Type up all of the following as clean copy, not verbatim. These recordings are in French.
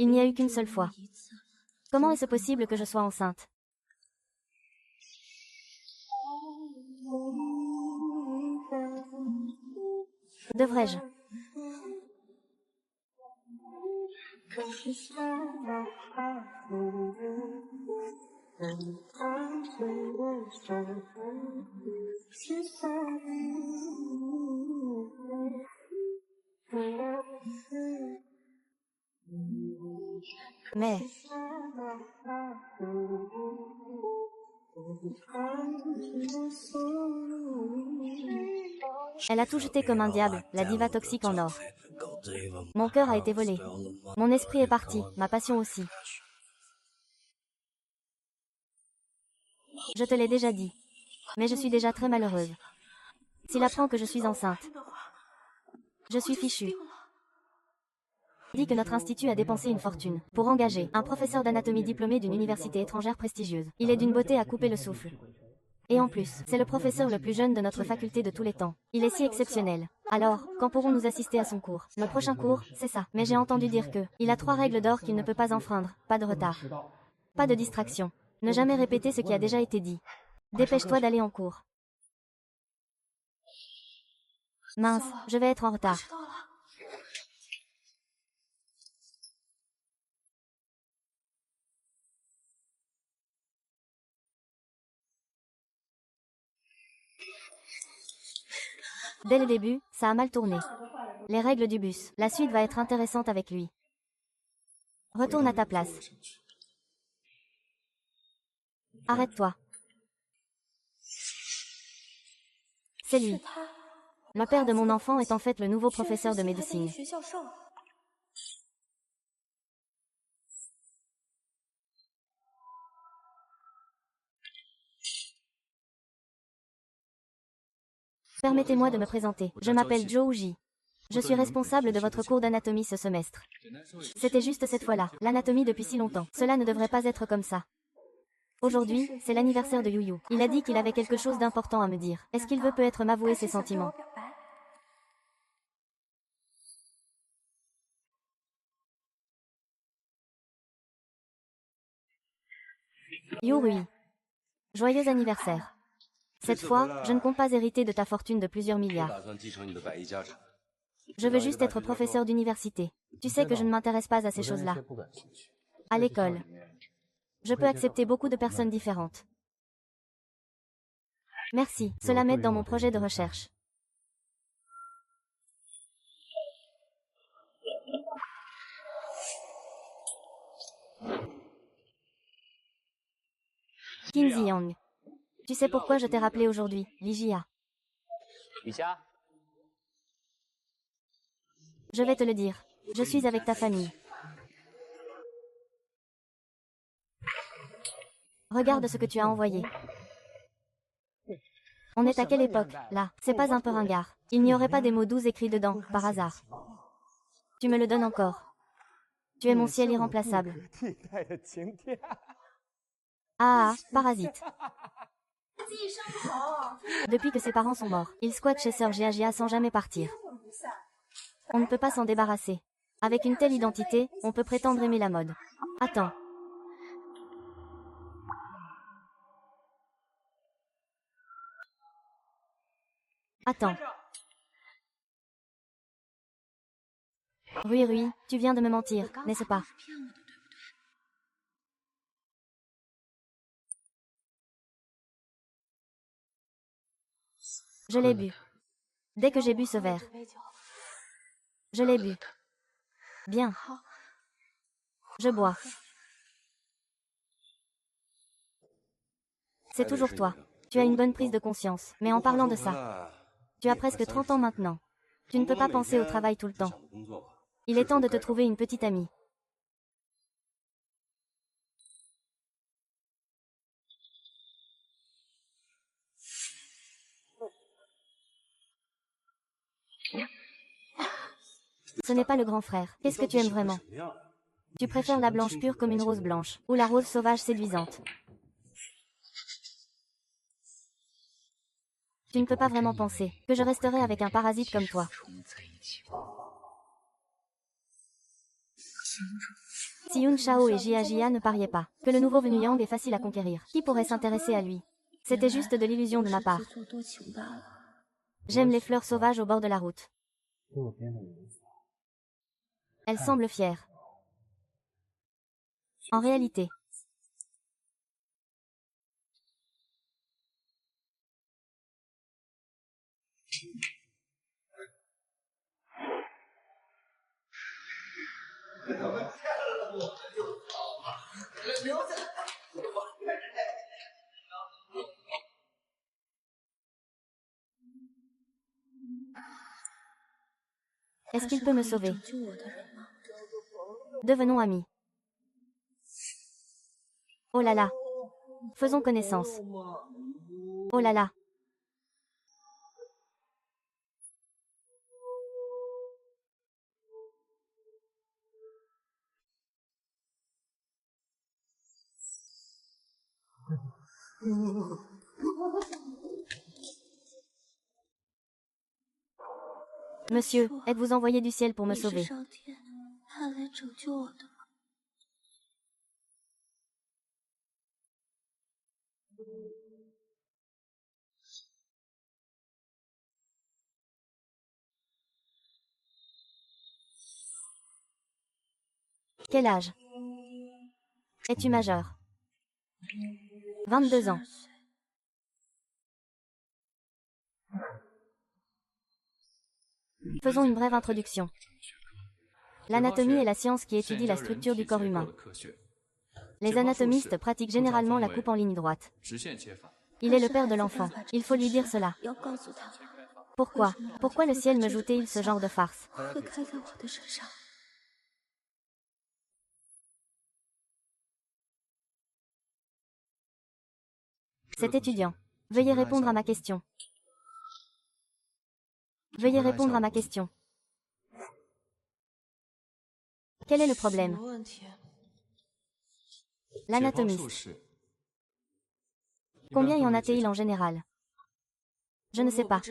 Il n'y a eu qu'une seule fois. Comment est-ce possible que je sois enceinte? Devrais-je? Mais... Elle a tout jeté comme un diable, la diva toxique en or. Mon cœur a été volé. Mon esprit est parti, ma passion aussi. Je te l'ai déjà dit. Mais je suis déjà très malheureuse. S'il apprend que je suis enceinte, je suis fichue. Dit que notre institut a dépensé une fortune pour engager un professeur d'anatomie diplômé d'une université étrangère prestigieuse. Il est d'une beauté à couper le souffle. Et en plus, c'est le professeur le plus jeune de notre faculté de tous les temps. Il est si exceptionnel. Alors, quand pourrons-nous assister à son cours? Le prochain cours, c'est ça. Mais j'ai entendu dire que, il a 3 règles d'or qu'il ne peut pas enfreindre. Pas de retard. Pas de distraction. Ne jamais répéter ce qui a déjà été dit. Dépêche-toi d'aller en cours. Mince, je vais être en retard. Dès le début, ça a mal tourné. Les règles du bus. La suite va être intéressante avec lui. Retourne à ta place. Arrête-toi. C'est lui. Le père de mon enfant est en fait le nouveau professeur de médecine. Permettez-moi de me présenter. Je m'appelle Zhou Ji. Je suis responsable de votre cours d'anatomie ce semestre. C'était juste cette fois-là. L'anatomie depuis si longtemps. Cela ne devrait pas être comme ça. Aujourd'hui, c'est l'anniversaire de Yu Yu. Il a dit qu'il avait quelque chose d'important à me dire. Est-ce qu'il veut peut-être m'avouer ses sentiments? Yurui. Joyeux anniversaire. Cette fois, je ne compte pas hériter de ta fortune de plusieurs milliards. Je veux juste être professeur d'université. Tu sais que je ne m'intéresse pas à ces choses-là. À l'école, je peux accepter beaucoup de personnes différentes. Merci, cela m'aide dans mon projet de recherche. Qin Ziyang. Tu sais pourquoi je t'ai rappelé aujourd'hui, Ligia? Je vais te le dire. Je suis avec ta famille. Regarde ce que tu as envoyé. On est à quelle époque, là? C'est pas un peu ringard. Il n'y aurait pas des mots doux écrits dedans, par hasard. Tu me le donnes encore. Tu es mon ciel irremplaçable. Ah, parasite. Depuis que ses parents sont morts, il squatte chez Sœur Gia sans jamais partir. On ne peut pas s'en débarrasser. Avec une telle identité, on peut prétendre aimer la mode. Attends. Attends. Rui Rui, tu viens de me mentir, n'est-ce pas? Je l'ai bu. Dès que j'ai bu ce verre. Je l'ai bu. Bien. Je bois. C'est toujours toi. Tu as une bonne prise de conscience. Mais en parlant de ça, tu as presque 30 ans maintenant. Tu ne peux pas penser au travail tout le temps. Il est temps de te trouver une petite amie. Ce n'est pas le grand frère. Qu'est-ce que tu aimes vraiment? Tu préfères la blanche pure comme une rose blanche, ou la rose sauvage séduisante? Tu ne peux pas vraiment penser que je resterai avec un parasite comme toi. Si Yun Shao et Jia Jia ne pariaient pas, que le nouveau venu Yang est facile à conquérir, qui pourrait s'intéresser à lui? C'était juste de l'illusion de ma part. J'aime les fleurs sauvages au bord de la route. Elle semble fière. En réalité. Est-ce qu'il peut me sauver? Devenons amis. Oh là là. Faisons connaissance. Oh là là. Monsieur, êtes-vous envoyé du ciel pour me sauver? Quel âge? Es-tu majeur? 22 ans. Faisons une brève introduction. L'anatomie est la science qui étudie la structure du corps humain. Les anatomistes pratiquent généralement la coupe en ligne droite. Il est le père de l'enfant. Il faut lui dire cela. Pourquoi? Pourquoi le ciel me joue-t-il ce genre de farce? Cet étudiant. Veuillez répondre à ma question. Veuillez répondre à ma question. Quel est le problème? L'anatomiste. Combien y en a-t-il en général? Je ne sais pas.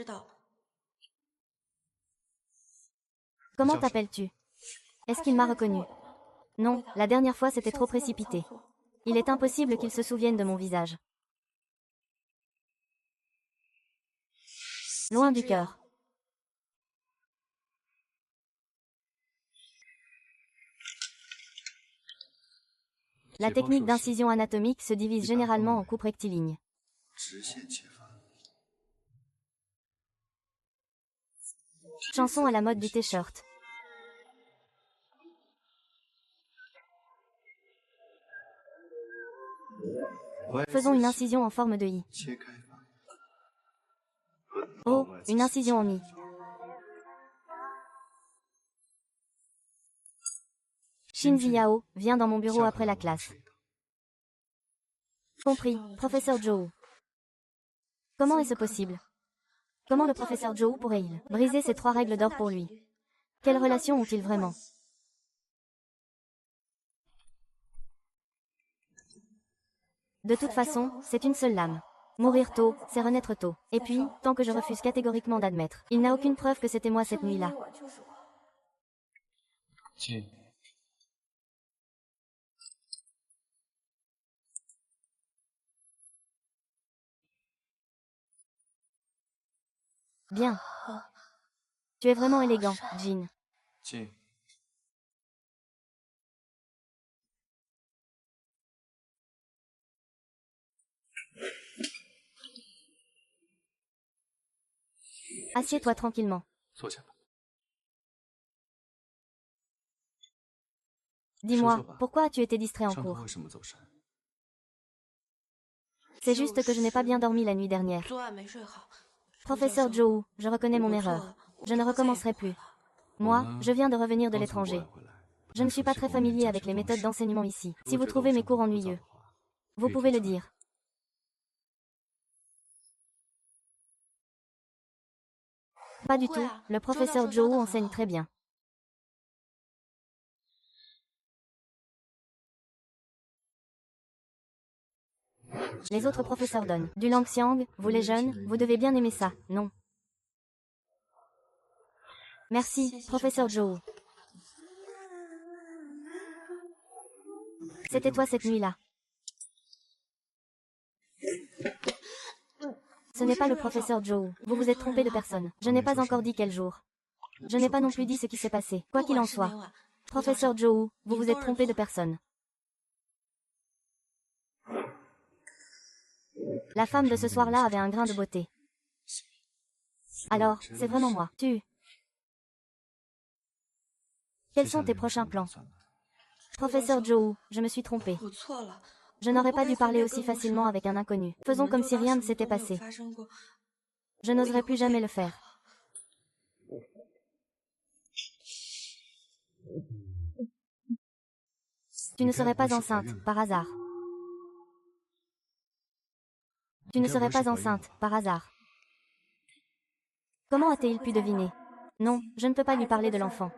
Comment t'appelles-tu? Est-ce qu'il m'a reconnu? Non, la dernière fois c'était trop précipité. Il est impossible qu'il se souvienne de mon visage. Loin du cœur. La technique d'incision anatomique se divise généralement en coupes rectilignes. Chanson à la mode du t-shirt. Faisons une incision en forme de I. Oh, une incision en I. Shinzi Yao, viens dans mon bureau après la classe. Compris, professeur Zhou. Comment est-ce possible? Comment le professeur Zhou pourrait-il briser ces 3 règles d'or pour lui? Quelle relation ont-ils vraiment? De toute façon, c'est une seule lame. Mourir tôt, c'est renaître tôt. Et puis, tant que je refuse catégoriquement d'admettre, il n'a aucune preuve que c'était moi cette nuit-là. Bien. Tu es vraiment élégant, Jin. Assieds-toi tranquillement. Dis-moi, pourquoi as-tu été distrait en cours? C'est juste que je n'ai pas bien dormi la nuit dernière. Professeur Zhou, je reconnais mon erreur. Je ne recommencerai plus. Moi, je viens de revenir de l'étranger. Je ne suis pas très familier avec les méthodes d'enseignement ici. Si vous trouvez mes cours ennuyeux, vous pouvez le dire. Pas du tout, le professeur Zhou enseigne très bien. Les autres professeurs donnent du Langxiang, vous les jeunes, vous devez bien aimer ça, non? Merci, professeur Zhou. C'était toi cette nuit-là. Ce n'est pas le professeur Joe. Vous vous êtes trompé de personne. Je n'ai pas encore dit quel jour. Je n'ai pas non plus dit ce qui s'est passé. Quoi qu'il en soit. Professeur Joe, vous vous êtes trompé de personne. La femme de ce soir-là avait un grain de beauté. Alors, c'est vraiment moi. Quels sont tes prochains plans? Professeur Joe, je me suis trompée. Je n'aurais pas dû parler aussi facilement avec un inconnu. Faisons comme si rien ne s'était passé. Je n'oserais plus jamais le faire. Tu ne serais pas enceinte, par hasard. Tu ne serais pas enceinte, par hasard. Comment a-t-il pu deviner? Non, je ne peux pas lui parler de l'enfant.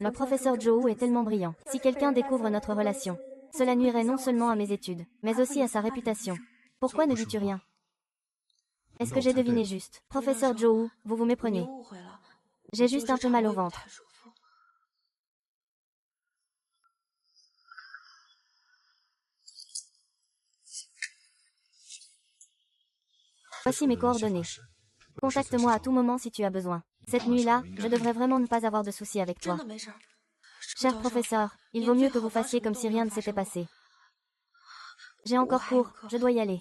Le professeur Joe est tellement brillant. Si quelqu'un découvre notre relation, cela nuirait non seulement à mes études, mais aussi à sa réputation. Pourquoi ne dis-tu rien? Est-ce que j'ai deviné juste? Professeur Joe, vous vous méprenez. J'ai juste un peu mal au ventre. Voici mes coordonnées. Contacte-moi à tout moment si tu as besoin. Cette nuit-là, je devrais vraiment ne pas avoir de soucis avec toi. Cher professeur, il vaut mieux que vous fassiez comme si rien ne s'était passé. J'ai encore cours, je dois y aller.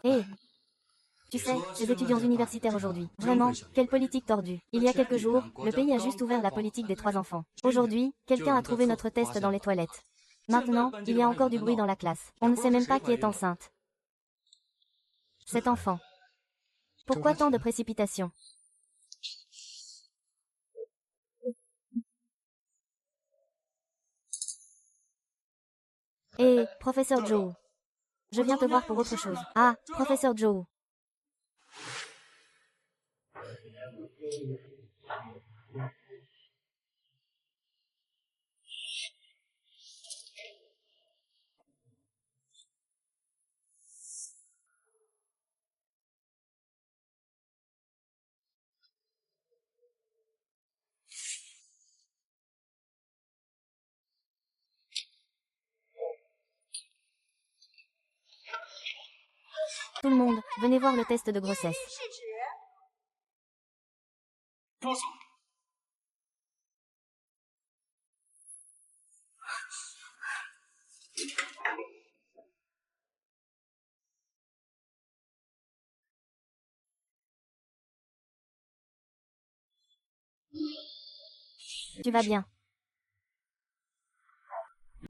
Hé, tu sais, les étudiants universitaires aujourd'hui, vraiment, quelle politique tordue. Il y a quelques jours, le pays a juste ouvert la politique des 3 enfants. Aujourd'hui, quelqu'un a trouvé notre test dans les toilettes. Maintenant, il y a encore du bruit dans la classe. On ne sait même pas qui est enceinte. Cet enfant. Pourquoi tant de précipitation? Hé, professeur Joe. Je viens te voir pour autre chose. Ah, professeur Joe. Tout le monde, venez voir le test de grossesse. Tu vas bien.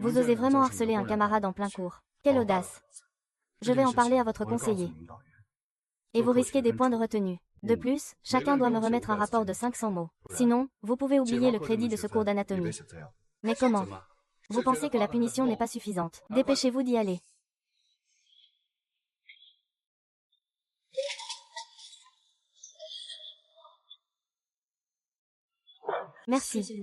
Vous osez vraiment harceler un camarade en plein cours. Quelle audace. Je vais en parler à votre conseiller. Et vous risquez des points de retenue. De plus, chacun doit me remettre un rapport de 500 mots. Sinon, vous pouvez oublier le crédit de ce cours d'anatomie. Mais comment? Vous pensez que la punition n'est pas suffisante? Dépêchez-vous d'y aller. Merci.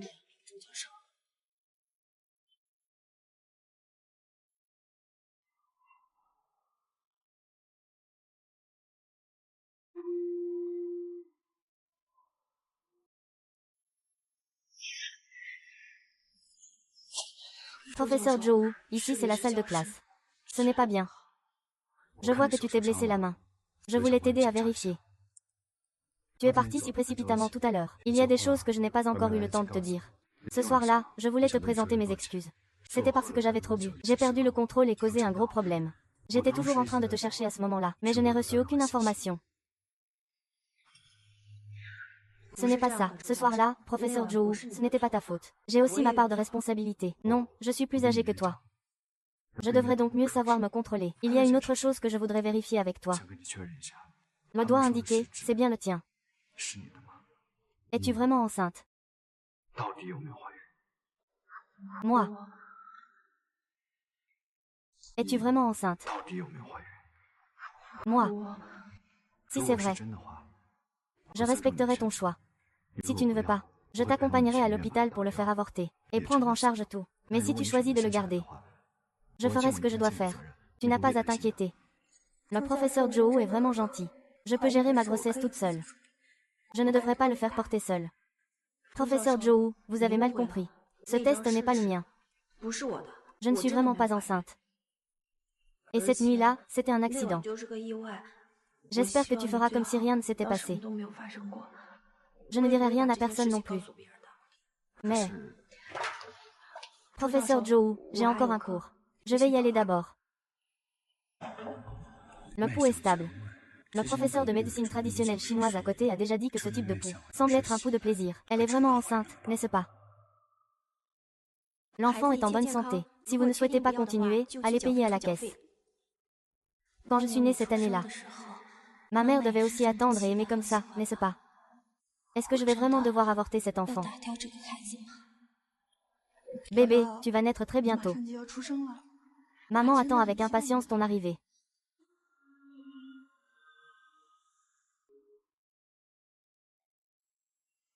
Professeur Joe, ici c'est la salle de classe. Ce n'est pas bien. Je vois que tu t'es blessé la main. Je voulais t'aider à vérifier. Tu es parti si précipitamment tout à l'heure. Il y a des choses que je n'ai pas encore eu le temps de te dire. Ce soir-là, je voulais te présenter mes excuses. C'était parce que j'avais trop bu. J'ai perdu le contrôle et causé un gros problème. J'étais toujours en train de te chercher à ce moment-là, mais je n'ai reçu aucune information. Ce n'est pas ça. Ce soir-là, professeur Joe, ce n'était pas ta faute. J'ai aussi ma part de responsabilité. Non, je suis plus âgé que toi. Je devrais donc mieux savoir me contrôler. Il y a une autre chose que je voudrais vérifier avec toi. Le doigt indiqué, c'est bien le tien. Es-tu vraiment enceinte? Moi. Es-tu vraiment enceinte? Moi. Si c'est vrai, je respecterai ton choix. Si tu ne veux pas, je t'accompagnerai à l'hôpital pour le faire avorter et prendre en charge tout. Mais si tu choisis de le garder, je ferai ce que je dois faire. Tu n'as pas à t'inquiéter. Le professeur Joe est vraiment gentil. Je peux gérer ma grossesse toute seule. Je ne devrais pas le faire porter seul. Professeur Zhou, vous avez mal compris. Ce test n'est pas le mien. Je ne suis vraiment pas enceinte. Et cette nuit-là, c'était un accident. J'espère que tu feras comme si rien ne s'était passé. Je ne dirai rien à personne non plus. Mais... Professeur Zhou, j'ai encore un cours. Je vais y aller d'abord. Le pouls est stable. Le professeur de médecine traditionnelle chinoise à côté a déjà dit que ce type de pouls semble être un pouls de plaisir. Elle est vraiment enceinte, n'est-ce pas? L'enfant est en bonne santé. Si vous ne souhaitez pas continuer, allez payer à la caisse. Quand je suis née cette année-là, ma mère devait aussi attendre et aimer comme ça, n'est-ce pas? Est-ce que je vais vraiment devoir avorter cet enfant? Bébé, tu vas naître très bientôt. Maman attend avec impatience ton arrivée.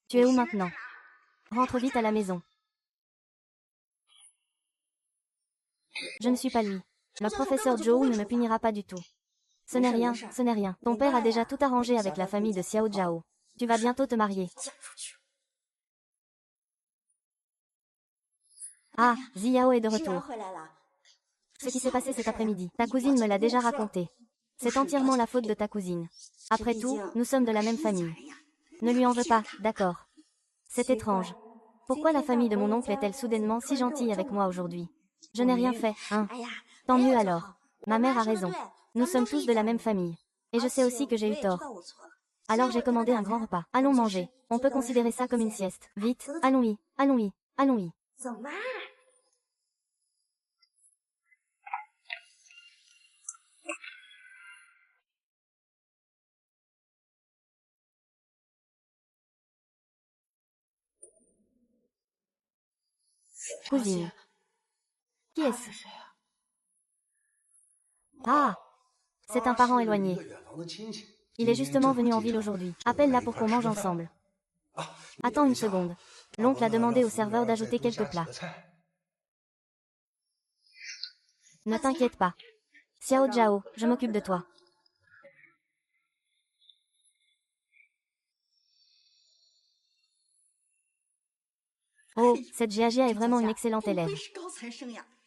Tu es où maintenant? Rentre vite à la maison. Je ne suis pas lui. Le professeur Zhou ne me punira pas du tout. Ce n'est rien, ce n'est rien. Ton père a déjà tout arrangé avec la famille de Xiao Zhao. Tu vas bientôt te marier. Ah, Xiao est de retour. Ce qui s'est passé cet après-midi, ta cousine me l'a déjà raconté. C'est entièrement la faute de ta cousine. Après tout, nous sommes de la même famille. Ne lui en veux pas, d'accord. C'est étrange. Pourquoi la famille de mon oncle est-elle soudainement si gentille avec moi aujourd'hui? Je n'ai rien fait, hein. Tant mieux alors. Ma mère a raison. Nous sommes tous de la même famille. Et je sais aussi que j'ai eu tort. Alors j'ai commandé un grand repas. Allons manger. On peut considérer ça comme une sieste. Vite, allons-y, allons-y, allons-y. Cousine. Qui est-ce? Ah, c'est un parent éloigné. Il est justement venu en ville aujourd'hui. Appelle-la pour qu'on mange ensemble. Attends une seconde. L'oncle a demandé au serveur d'ajouter quelques plats. Ne t'inquiète pas. Xiao Zhao, je m'occupe de toi. Oh, cette Jiajia est vraiment une excellente élève.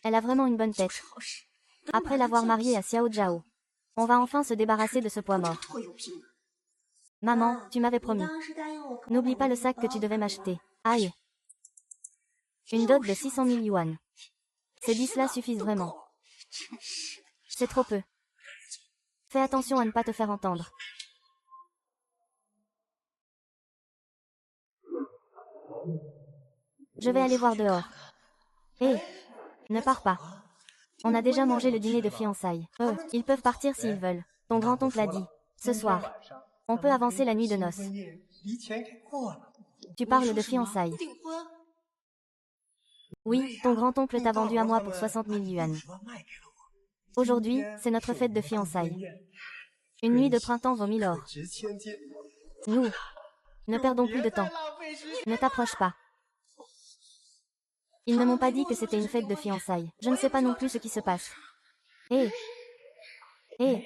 Elle a vraiment une bonne tête. Après l'avoir mariée à Xiao Zhao, on va enfin se débarrasser de ce poids mort. Maman, tu m'avais promis. N'oublie pas le sac que tu devais m'acheter. Aïe. Une dot de 600 000 yuan. Ces 10-là suffisent vraiment. C'est trop peu. Fais attention à ne pas te faire entendre. Je vais aller voir dehors. Hé, ne pars pas. On a déjà mangé le dîner de fiançailles. Ils peuvent partir s'ils veulent. Ton grand-oncle a dit. Ce soir, on peut avancer la nuit de noces. Tu parles de fiançailles. Oui, ton grand-oncle t'a vendu à moi pour 60 000 yuan. Aujourd'hui, c'est notre fête de fiançailles. Une nuit de printemps vaut 1000 or. Nous, ne perdons plus de temps. Ne t'approche pas. Ils ne m'ont pas dit que c'était une fête de fiançailles. Je ne sais pas non plus ce qui se passe. Hé. Hé.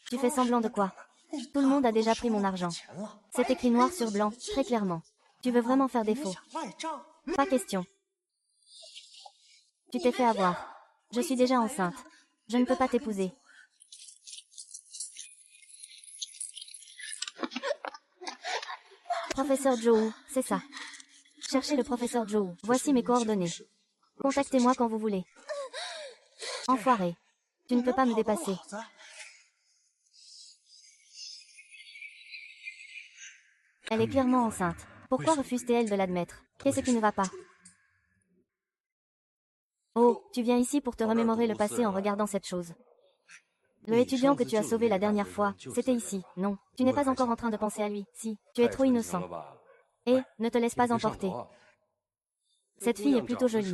Tu fais semblant de quoi? Tout le monde a déjà pris mon argent. C'est écrit noir sur blanc, très clairement. Tu veux vraiment faire défaut? Pas question. Tu t'es fait avoir. Je suis déjà enceinte. Je ne peux pas t'épouser. Professeur Zhou, c'est ça. Cherchez le professeur Zhou. Voici mes coordonnées. Contactez-moi quand vous voulez. Enfoiré. Tu ne peux pas me dépasser. Elle est clairement enceinte. Pourquoi refuse-t-elle de l'admettre? Qu'est-ce qui ne va pas? Oh, tu viens ici pour te remémorer le passé en regardant cette chose. Le étudiant que tu as sauvé la dernière fois, c'était ici, non. Tu n'es pas encore en train de penser à lui, si. Tu es trop innocent. Et, ne te laisse pas emporter. Cette fille est plutôt jolie.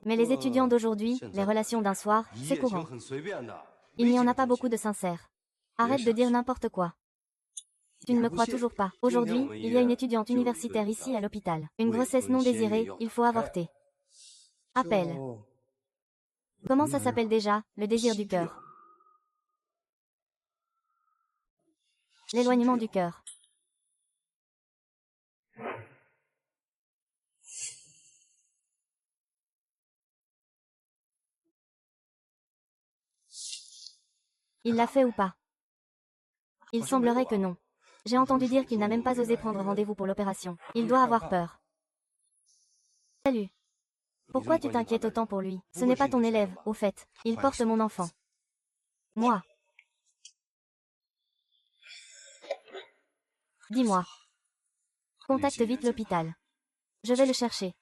Mais les étudiants d'aujourd'hui, les relations d'un soir, c'est courant. Il n'y en a pas beaucoup de sincères. Arrête de dire n'importe quoi. Tu ne me crois toujours pas. Aujourd'hui, il y a une étudiante universitaire ici à l'hôpital. Une grossesse non désirée, il faut avorter. Appel. Comment ça s'appelle déjà, le désir du cœur? L'éloignement du cœur. Il l'a fait ou pas? Il semblerait que non. J'ai entendu dire qu'il n'a même pas osé prendre rendez-vous pour l'opération. Il doit avoir peur. Salut. Pourquoi tu t'inquiètes autant pour lui? Ce n'est pas ton élève, au fait. Il porte mon enfant. Moi. Dis-moi. Contacte vite l'hôpital. Je vais le chercher.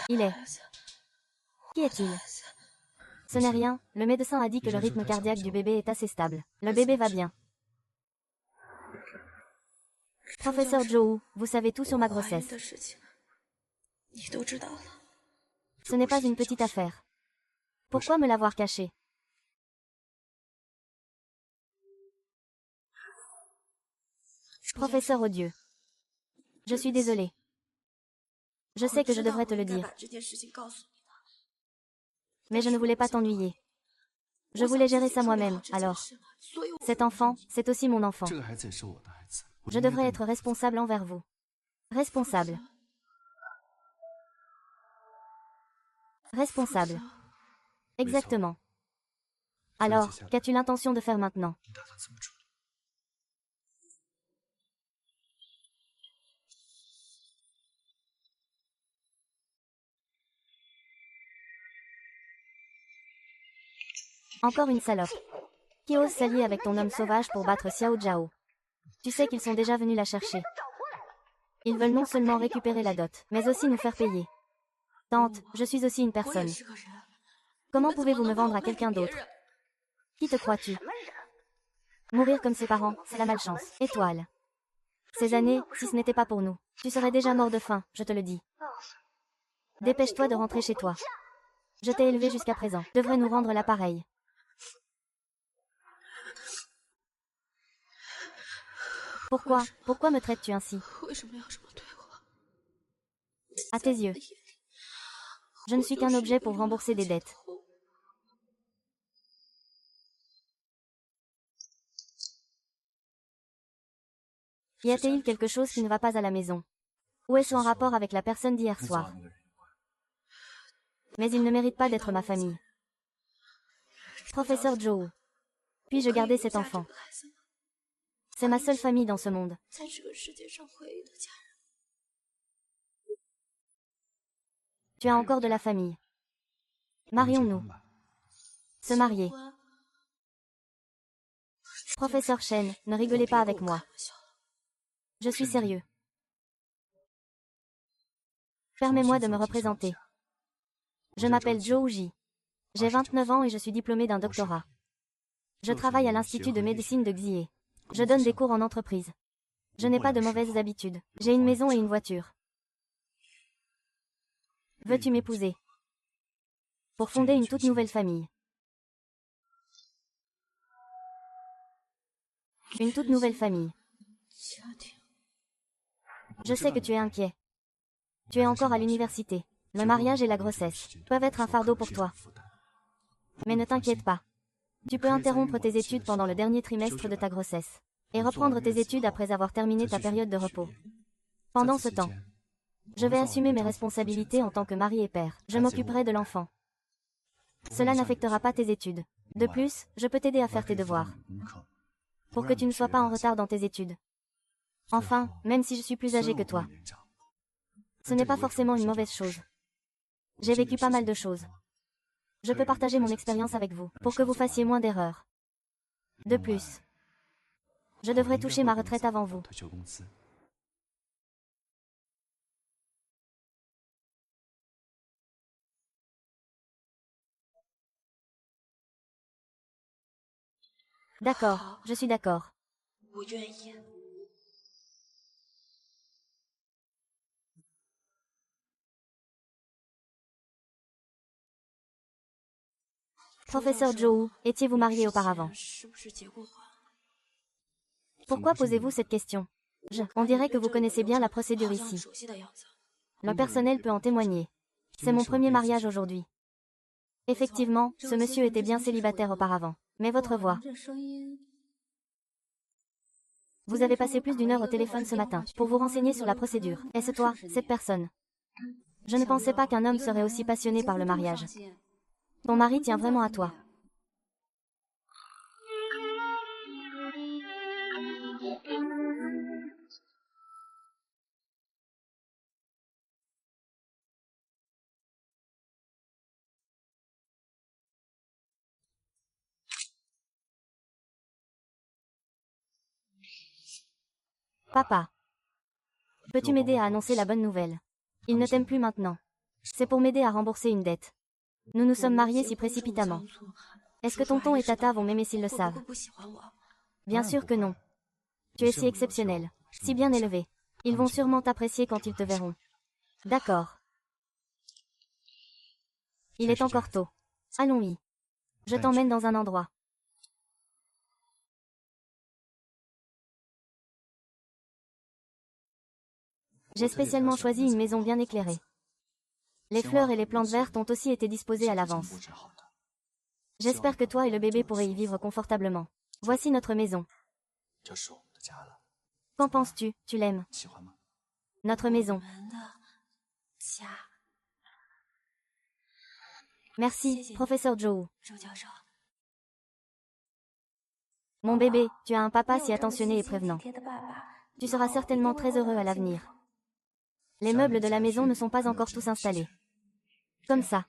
Il est. Qui est-il? Ce n'est rien, le médecin a dit que le rythme cardiaque du bébé est assez stable. Le bébé va bien. Professeur Joe, vous savez tout sur ma grossesse. Ce n'est pas une petite affaire. Pourquoi me l'avoir caché? Professeur odieux. Je suis désolée. Je sais que je devrais te le dire. Mais je ne voulais pas t'ennuyer. Je voulais gérer ça moi-même, alors. Cet enfant, c'est aussi mon enfant. Je devrais être responsable envers vous. Responsable. Responsable. Exactement. Alors, qu'as-tu l'intention de faire maintenant? Encore une salope. Qui ose s'allier avec ton homme sauvage pour battre Xiao Jiao? Tu sais qu'ils sont déjà venus la chercher. Ils veulent non seulement récupérer la dot, mais aussi nous faire payer. Tante, je suis aussi une personne. Comment pouvez-vous me vendre à quelqu'un d'autre? Qui te crois-tu? Mourir comme ses parents, c'est la malchance. Étoile. Ces années, si ce n'était pas pour nous, tu serais déjà mort de faim, je te le dis. Dépêche-toi de rentrer chez toi. Je t'ai élevé jusqu'à présent. Devrais nous rendre l'appareil. Pourquoi me traites-tu ainsi? À tes yeux. Je ne suis qu'un objet pour rembourser des dettes. Y a-t-il quelque chose qui ne va pas à la maison? Ou est-ce en rapport avec la personne d'hier soir? Mais il ne mérite pas d'être ma famille. Professeur Joe. Puis-je garder cet enfant? C'est ma seule famille dans ce monde. Tu as encore de la famille. Marions-nous. Se marier. Professeur Shen, ne rigolez pas avec moi. Je suis sérieux. Permets-moi de me représenter. Je m'appelle Zhou Ji. J'ai 29 ans et je suis diplômée d'un doctorat. Je travaille à l'Institut de médecine de Xie. Je donne des cours en entreprise. Je n'ai pas de mauvaises habitudes. J'ai une maison et une voiture. Veux-tu m'épouser? Pour fonder une toute nouvelle famille. Une toute nouvelle famille. Je sais que tu es inquiet. Tu es encore à l'université. Le mariage et la grossesse peuvent être un fardeau pour toi. Mais ne t'inquiète pas. Tu peux interrompre tes études pendant le dernier trimestre de ta grossesse. Et reprendre tes études après avoir terminé ta période de repos. Pendant ce temps, je vais assumer mes responsabilités en tant que mari et père. Je m'occuperai de l'enfant. Cela n'affectera pas tes études. De plus, je peux t'aider à faire tes devoirs. Pour que tu ne sois pas en retard dans tes études. Enfin, même si je suis plus âgée que toi. Ce n'est pas forcément une mauvaise chose. J'ai vécu pas mal de choses. Je peux partager mon expérience avec vous, pour que vous fassiez moins d'erreurs. De plus, je devrais toucher ma retraite avant vous. D'accord, je suis d'accord. Professeur Zhou, étiez-vous marié auparavant? Pourquoi posez-vous cette question? On dirait que vous connaissez bien la procédure ici. Le personnel peut en témoigner. C'est mon premier mariage aujourd'hui. Effectivement, ce monsieur était bien célibataire auparavant. Mais votre voix... Vous avez passé plus d'1 heure au téléphone ce matin, pour vous renseigner sur la procédure. Est-ce toi, cette personne? Je ne pensais pas qu'un homme serait aussi passionné par le mariage. Ton mari tient vraiment à toi. Papa. Peux-tu m'aider à annoncer la bonne nouvelle? Il ne t'aime plus maintenant. C'est pour m'aider à rembourser une dette. Nous nous sommes mariés si précipitamment. Est-ce que tonton et tata vont m'aimer s'ils le savent? Bien sûr que non. Tu es si exceptionnel, si bien élevé. Ils vont sûrement t'apprécier quand ils te verront. D'accord. Il est encore tôt. Allons-y. Je t'emmène dans un endroit. J'ai spécialement choisi une maison bien éclairée. Les fleurs et les plantes vertes ont aussi été disposées à l'avance. J'espère que toi et le bébé pourrez y vivre confortablement. Voici notre maison. Qu'en penses-tu? Tu l'aimes? Notre maison. Merci, professeur Zhou. Mon bébé, tu as un papa si attentionné et prévenant. Tu seras certainement très heureux à l'avenir. Les meubles de la maison ne sont pas encore tous installés. Comme ça.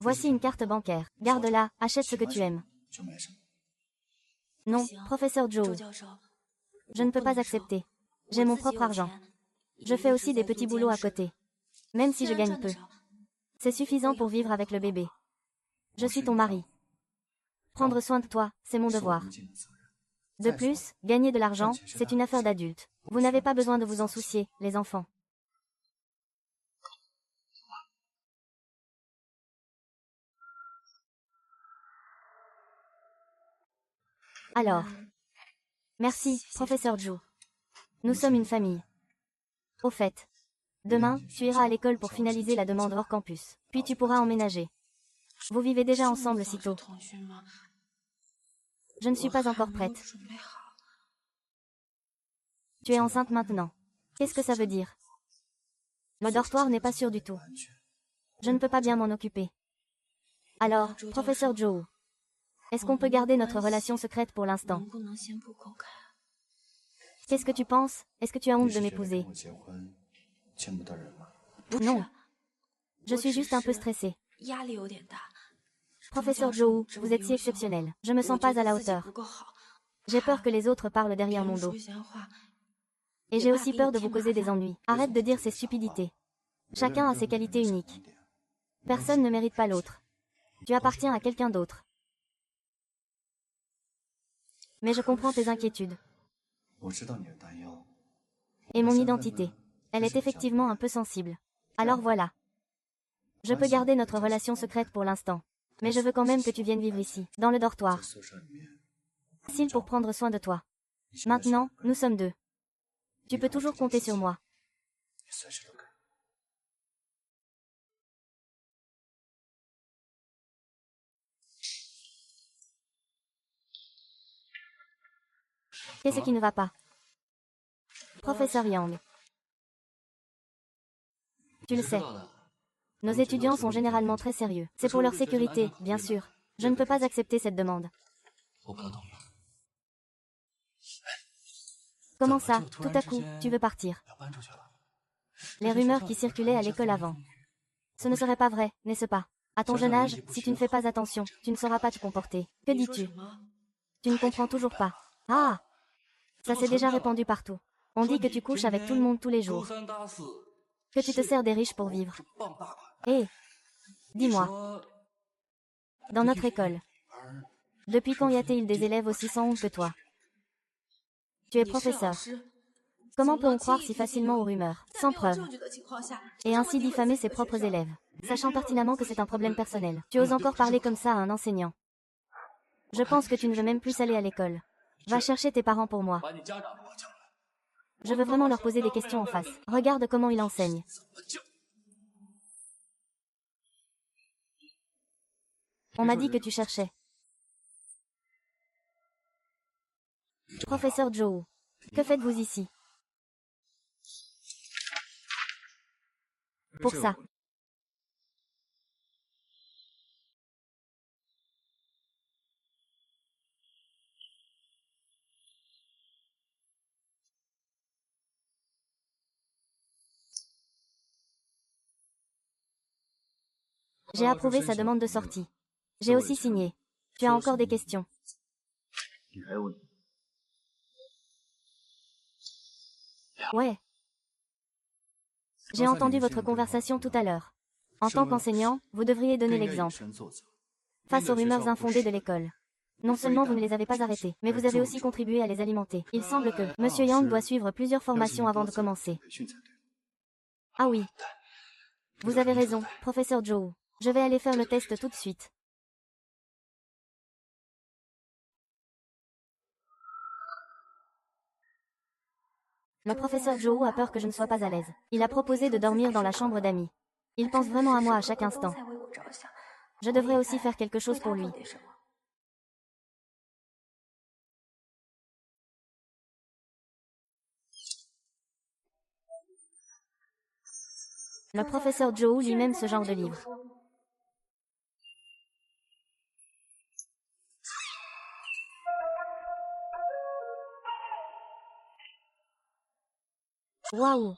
Voici une carte bancaire. Garde-la, achète ce que tu aimes. Non, professeur Zhou. Je ne peux pas accepter. J'ai mon propre argent. Je fais aussi des petits boulots à côté. Même si je gagne peu. C'est suffisant pour vivre avec le bébé. Je suis ton mari. Prendre soin de toi, c'est mon devoir. De plus, gagner de l'argent, c'est une affaire d'adulte. Vous n'avez pas besoin de vous en soucier, les enfants. Alors. Merci, professeur Zhou. Nous sommes une famille. Au fait. Demain, tu iras à l'école pour finaliser la demande hors campus. Puis tu pourras emménager. Vous vivez déjà ensemble si tôt. Je ne suis pas encore prête. Tu es enceinte maintenant. Qu'est-ce que ça veut dire? Le dortoir n'est pas sûr du tout. Je ne peux pas bien m'en occuper. Alors, professeur Zhou, est-ce qu'on peut garder notre relation secrète pour l'instant? Qu'est-ce que tu penses? Est-ce que tu as honte de m'épouser? Non. Je suis juste un peu stressée. Professeur Zhou, vous êtes si exceptionnel. Je me sens pas à la hauteur. J'ai peur que les autres parlent derrière mon dos. Et j'ai aussi peur de vous causer des ennuis. Arrête de dire ces stupidités. Chacun a ses qualités uniques. Personne ne mérite pas l'autre. Tu appartiens à quelqu'un d'autre. Mais je comprends tes inquiétudes. Et mon identité. Elle est effectivement un peu sensible. Alors voilà. Je peux garder notre relation secrète pour l'instant. Mais je veux quand même que tu viennes vivre ici, dans le dortoir. Facile pour prendre soin de toi. Maintenant, nous sommes deux. Tu peux toujours compter sur moi. Qu'est-ce qui ne va pas? Professeur Yang. Tu le sais. Nos étudiants sont généralement très sérieux. C'est pour leur sécurité, bien sûr. Je ne peux pas accepter cette demande. Comment ça, tout à coup, tu veux partir? Les rumeurs qui circulaient à l'école avant. Ce ne serait pas vrai, n'est-ce pas? À ton jeune âge, si tu ne fais pas attention, tu ne sauras pas te comporter. Que dis-tu? Tu ne comprends toujours pas. Ah! Ça s'est déjà répandu partout. On dit que tu couches avec tout le monde tous les jours. Que tu te sers des riches pour vivre. Hé! Dis-moi. Dans notre école. Depuis quand y a-t-il des élèves aussi sans honte que toi? Tu es professeur. Comment peut-on croire si facilement aux rumeurs, sans preuve, et ainsi diffamer ses propres élèves, sachant pertinemment que c'est un problème personnel? Tu oses encore parler comme ça à un enseignant. Je pense que tu ne veux même plus aller à l'école. Va chercher tes parents pour moi. Je veux vraiment leur poser des questions en face. Regarde comment il enseigne. On m'a dit que tu cherchais. Professeur Joe, que faites-vous ici? Pour ça. J'ai approuvé sa demande de sortie. J'ai aussi signé. Tu as encore des questions? Ouais. J'ai entendu votre conversation tout à l'heure. En tant qu'enseignant, vous devriez donner l'exemple. Face aux rumeurs infondées de l'école. Non seulement vous ne les avez pas arrêtées, mais vous avez aussi contribué à les alimenter. Il semble que Monsieur Yang doit suivre plusieurs formations avant de commencer. Ah oui. Vous avez raison, professeur Joe. Je vais aller faire le test tout de suite. Le professeur Joe a peur que je ne sois pas à l'aise. Il a proposé de dormir dans la chambre d'amis. Il pense vraiment à moi à chaque instant. Je devrais aussi faire quelque chose pour lui. Le professeur Joe lui-même ce genre de livre. Waouh!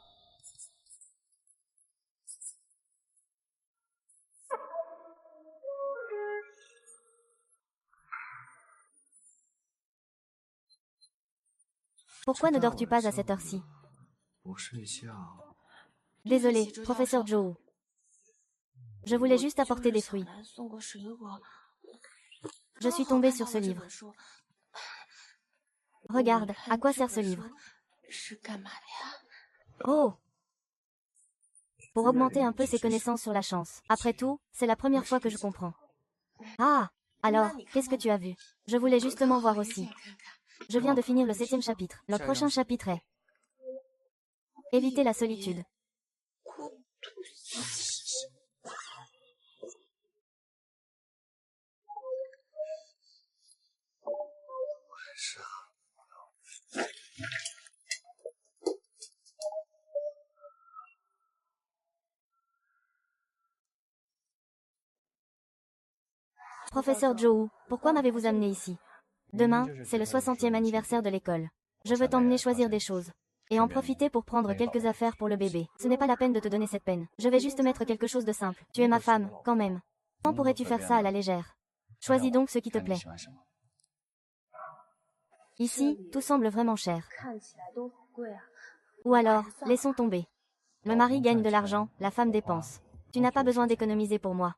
Pourquoi ne dors-tu pas à cette heure-ci? Désolé, professeur Joe. Je voulais juste apporter des fruits. Je suis tombée sur ce livre. Regarde, à quoi sert ce livre? Oh! Pour augmenter un peu ses connaissances sur la chance. Après tout, c'est la première fois que je comprends. Ah! Alors, qu'est-ce que tu as vu? Je voulais justement voir aussi. Je viens de finir le 7e chapitre. Le prochain chapitre est éviter la solitude. Professeur Joe, pourquoi m'avez-vous amené ici? Demain, c'est le 60e anniversaire de l'école. Je veux t'emmener choisir des choses. Et en profiter pour prendre quelques affaires pour le bébé. Ce n'est pas la peine de te donner cette peine. Je vais juste mettre quelque chose de simple. Tu es ma femme, quand même. Quand pourrais-tu faire ça à la légère? Choisis donc ce qui te plaît. Ici, tout semble vraiment cher. Ou alors, laissons tomber. Le mari gagne de l'argent, la femme dépense. Tu n'as pas besoin d'économiser pour moi.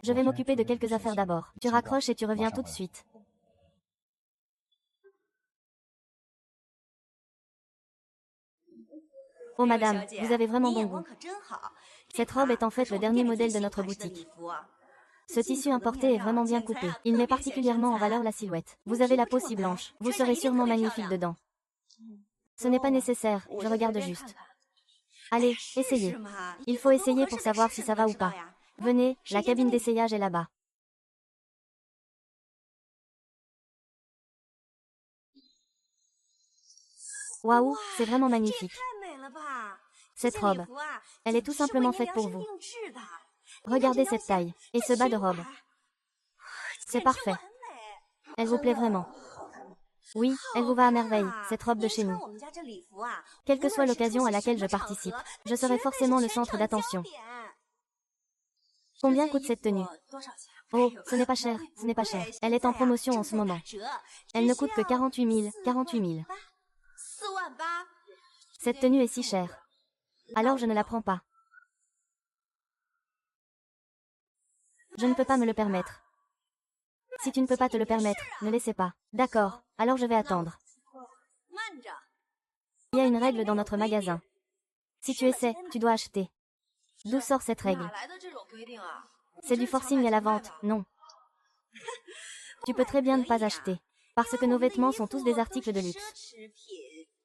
Je vais m'occuper de quelques affaires d'abord. Tu raccroches et tu reviens tout de suite. Oh madame, vous avez vraiment bon goût. Cette robe est en fait le dernier modèle de notre boutique. Ce tissu importé est vraiment bien coupé. Il met particulièrement en valeur la silhouette. Vous avez la peau si blanche. Vous serez sûrement magnifique dedans. Ce n'est pas nécessaire, je regarde juste. Allez, essayez. Il faut essayer pour savoir si ça va ou pas. Venez, la cabine d'essayage est là-bas. Waouh, c'est vraiment magnifique. Cette robe, elle est tout simplement faite pour vous. Regardez cette taille, et ce bas de robe. C'est parfait. Elle vous plaît vraiment. Oui, elle vous va à merveille, cette robe de chez nous. Quelle que soit l'occasion à laquelle je participe, je serai forcément le centre d'attention. Combien coûte cette tenue? Oh, ce n'est pas cher, ce n'est pas cher. Elle est en promotion en ce moment. Elle ne coûte que 48 000, 48 000. Cette tenue est si chère. Alors je ne la prends pas. Je ne peux pas me le permettre. Si tu ne peux pas te le permettre, ne laissez pas. D'accord, alors je vais attendre. Il y a une règle dans notre magasin. Si tu essaies, tu dois acheter. D'où sort cette règle? C'est du forcing à la vente, non. Tu peux très bien ne pas acheter. Parce que nos vêtements sont tous des articles de luxe.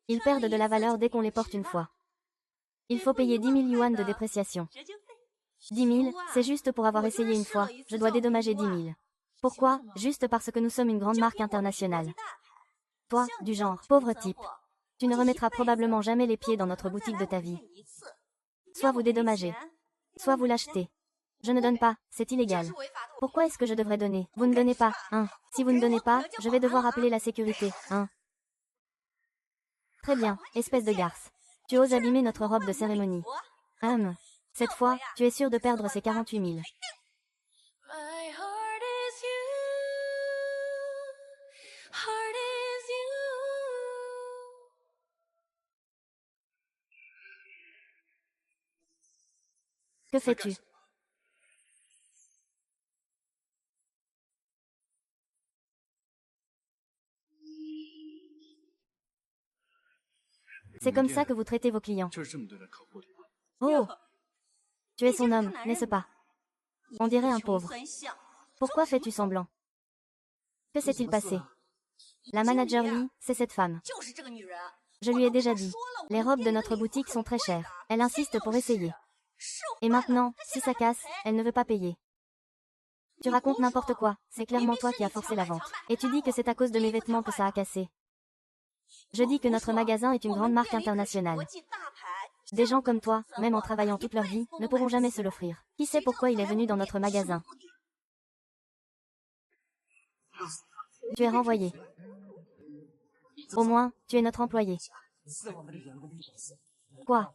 Ils perdent de la valeur dès qu'on les porte une fois. Il faut payer 10 000 yuan de dépréciation. 10 000, c'est juste pour avoir essayé une fois, je dois dédommager 10 000. Pourquoi? Juste parce que nous sommes une grande marque internationale. Toi, du genre, pauvre type. Tu ne remettras probablement jamais les pieds dans notre boutique de ta vie. Soit vous dédommagez, soit vous l'achetez. Je ne donne pas, c'est illégal. Pourquoi est-ce que je devrais donner? Vous ne donnez pas, hein. Si vous ne donnez pas, je vais devoir appeler la sécurité, hein. Très bien, espèce de garce. Tu oses abîmer notre robe de cérémonie. Cette fois, tu es sûr de perdre ces 48 000. Que fais-tu? C'est comme ça que vous traitez vos clients. Oh! Tu es son homme, n'est-ce pas? On dirait un pauvre. Pourquoi fais-tu semblant? Que s'est-il passé? La manager Lee, c'est cette femme. Je lui ai déjà dit. Les robes de notre boutique sont très chères. Elle insiste pour essayer. Et maintenant, si ça casse, elle ne veut pas payer. Tu racontes n'importe quoi, c'est clairement toi qui as forcé la vente. Et tu dis que c'est à cause de mes vêtements que ça a cassé. Je dis que notre magasin est une grande marque internationale. Des gens comme toi, même en travaillant toute leur vie, ne pourront jamais se l'offrir. Qui sait pourquoi il est venu dans notre magasin? Tu es renvoyé. Au moins, tu es notre employé. Quoi?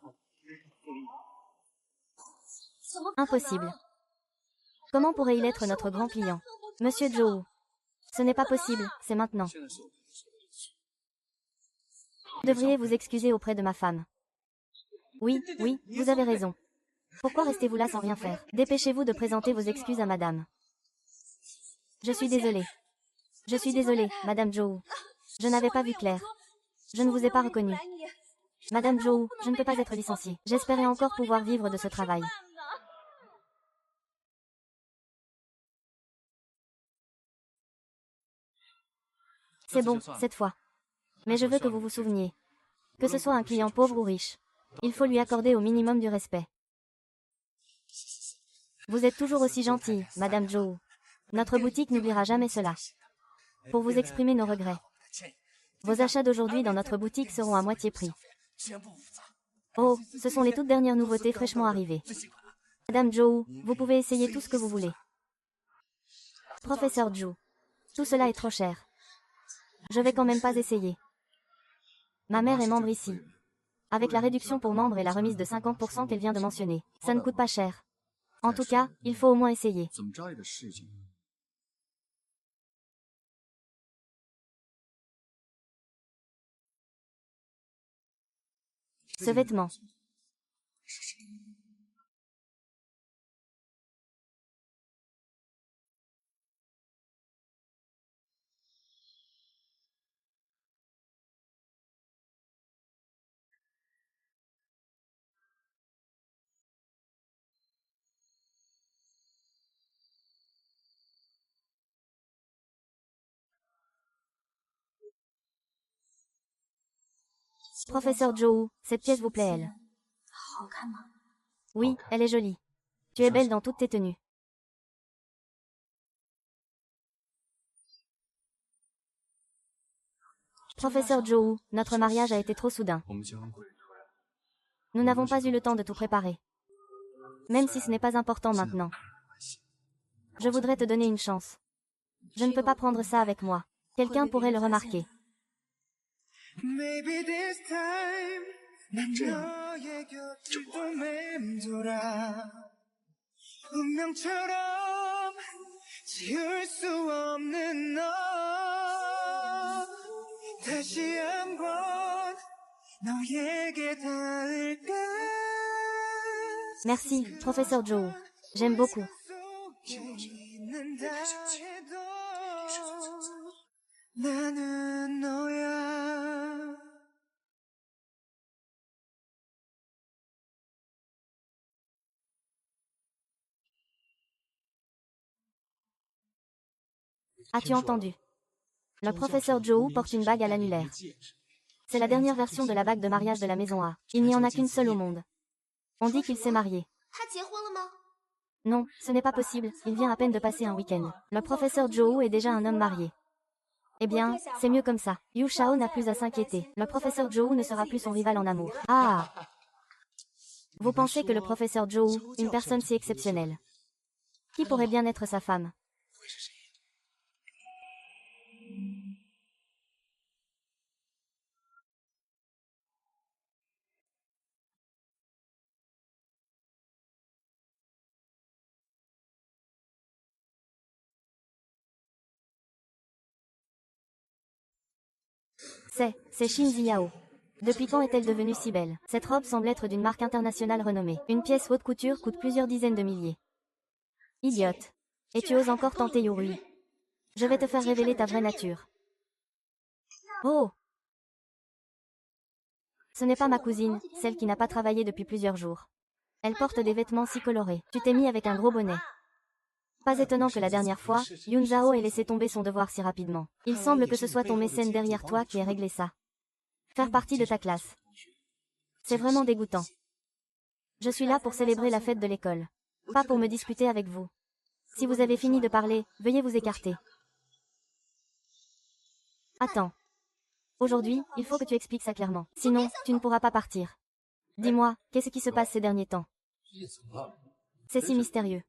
Impossible. Comment pourrait-il être notre grand client? Monsieur Zhou. Ce n'est pas possible, c'est maintenant. Vous devriez vous excuser auprès de ma femme. Oui, oui, vous avez raison. Pourquoi restez-vous là sans rien faire? Dépêchez-vous de présenter vos excuses à madame. Je suis désolée. Je suis désolée, madame Zhou. Je n'avais pas vu clair. Je ne vous ai pas reconnu. Madame Zhou, je ne peux pas être licenciée. J'espérais encore pouvoir vivre de ce travail. C'est bon, cette fois. Mais je veux que vous vous souveniez. Que ce soit un client pauvre ou riche. Il faut lui accorder au minimum du respect. Vous êtes toujours aussi gentille, madame Zhou. Notre boutique n'oubliera jamais cela. Pour vous exprimer nos regrets. Vos achats d'aujourd'hui dans notre boutique seront à moitié prix. Oh, ce sont les toutes dernières nouveautés fraîchement arrivées. Madame Zhou, vous pouvez essayer tout ce que vous voulez. Professeur Zhou, tout cela est trop cher. Je vais quand même pas essayer. Ma mère est membre ici. Avec la réduction pour membres et la remise de 50% qu'elle vient de mentionner, ça ne coûte pas cher. En tout cas, il faut au moins essayer. Ce vêtement. Professeur Zhou, cette pièce vous plaît, elle? Oui, elle est jolie. Tu es belle dans toutes tes tenues. Professeur Zhou, notre mariage a été trop soudain. Nous n'avons pas eu le temps de tout préparer. Même si ce n'est pas important maintenant. Je voudrais te donner une chance. Je ne peux pas prendre ça avec moi. Quelqu'un pourrait le remarquer. Maybe this time 난 너의 곁을 또 맴돌아 운명처럼 지울 수 없는 너 다시 한번 너에게 닿을까 Merci, professeur Zhou. J'aime beaucoup. 잊는다 해도 나는 너야 As-tu entendu? Le professeur Zhou porte une bague à l'annulaire. C'est la dernière version de la bague de mariage de la maison A. Il n'y en a qu'une seule au monde. On dit qu'il s'est marié. Non, ce n'est pas possible, il vient à peine de passer un week-end. Le professeur Zhou est déjà un homme marié. Eh bien, c'est mieux comme ça. Yu Shao n'a plus à s'inquiéter. Le professeur Zhou ne sera plus son rival en amour. Ah! Vous pensez que le professeur Zhou, une personne si exceptionnelle, qui pourrait bien être sa femme? C'est Shin Ziyao. Depuis quand est-elle devenue si belle? Cette robe semble être d'une marque internationale renommée. Une pièce haute couture coûte plusieurs dizaines de milliers. Idiote. Et tu oses encore tenter Yurui. Je vais te faire révéler ta vraie nature. Oh! Ce n'est pas ma cousine, celle qui n'a pas travaillé depuis plusieurs jours. Elle porte des vêtements si colorés. Tu t'es mis avec un gros bonnet. Pas étonnant que la dernière fois, Yun Zhao ait laissé tomber son devoir si rapidement. Il semble que ce soit ton mécène derrière toi qui ait réglé ça. Faire partie de ta classe. C'est vraiment dégoûtant. Je suis là pour célébrer la fête de l'école. Pas pour me disputer avec vous. Si vous avez fini de parler, veuillez vous écarter. Attends. Aujourd'hui, il faut que tu expliques ça clairement. Sinon, tu ne pourras pas partir. Dis-moi, qu'est-ce qui se passe ces derniers temps? C'est si mystérieux.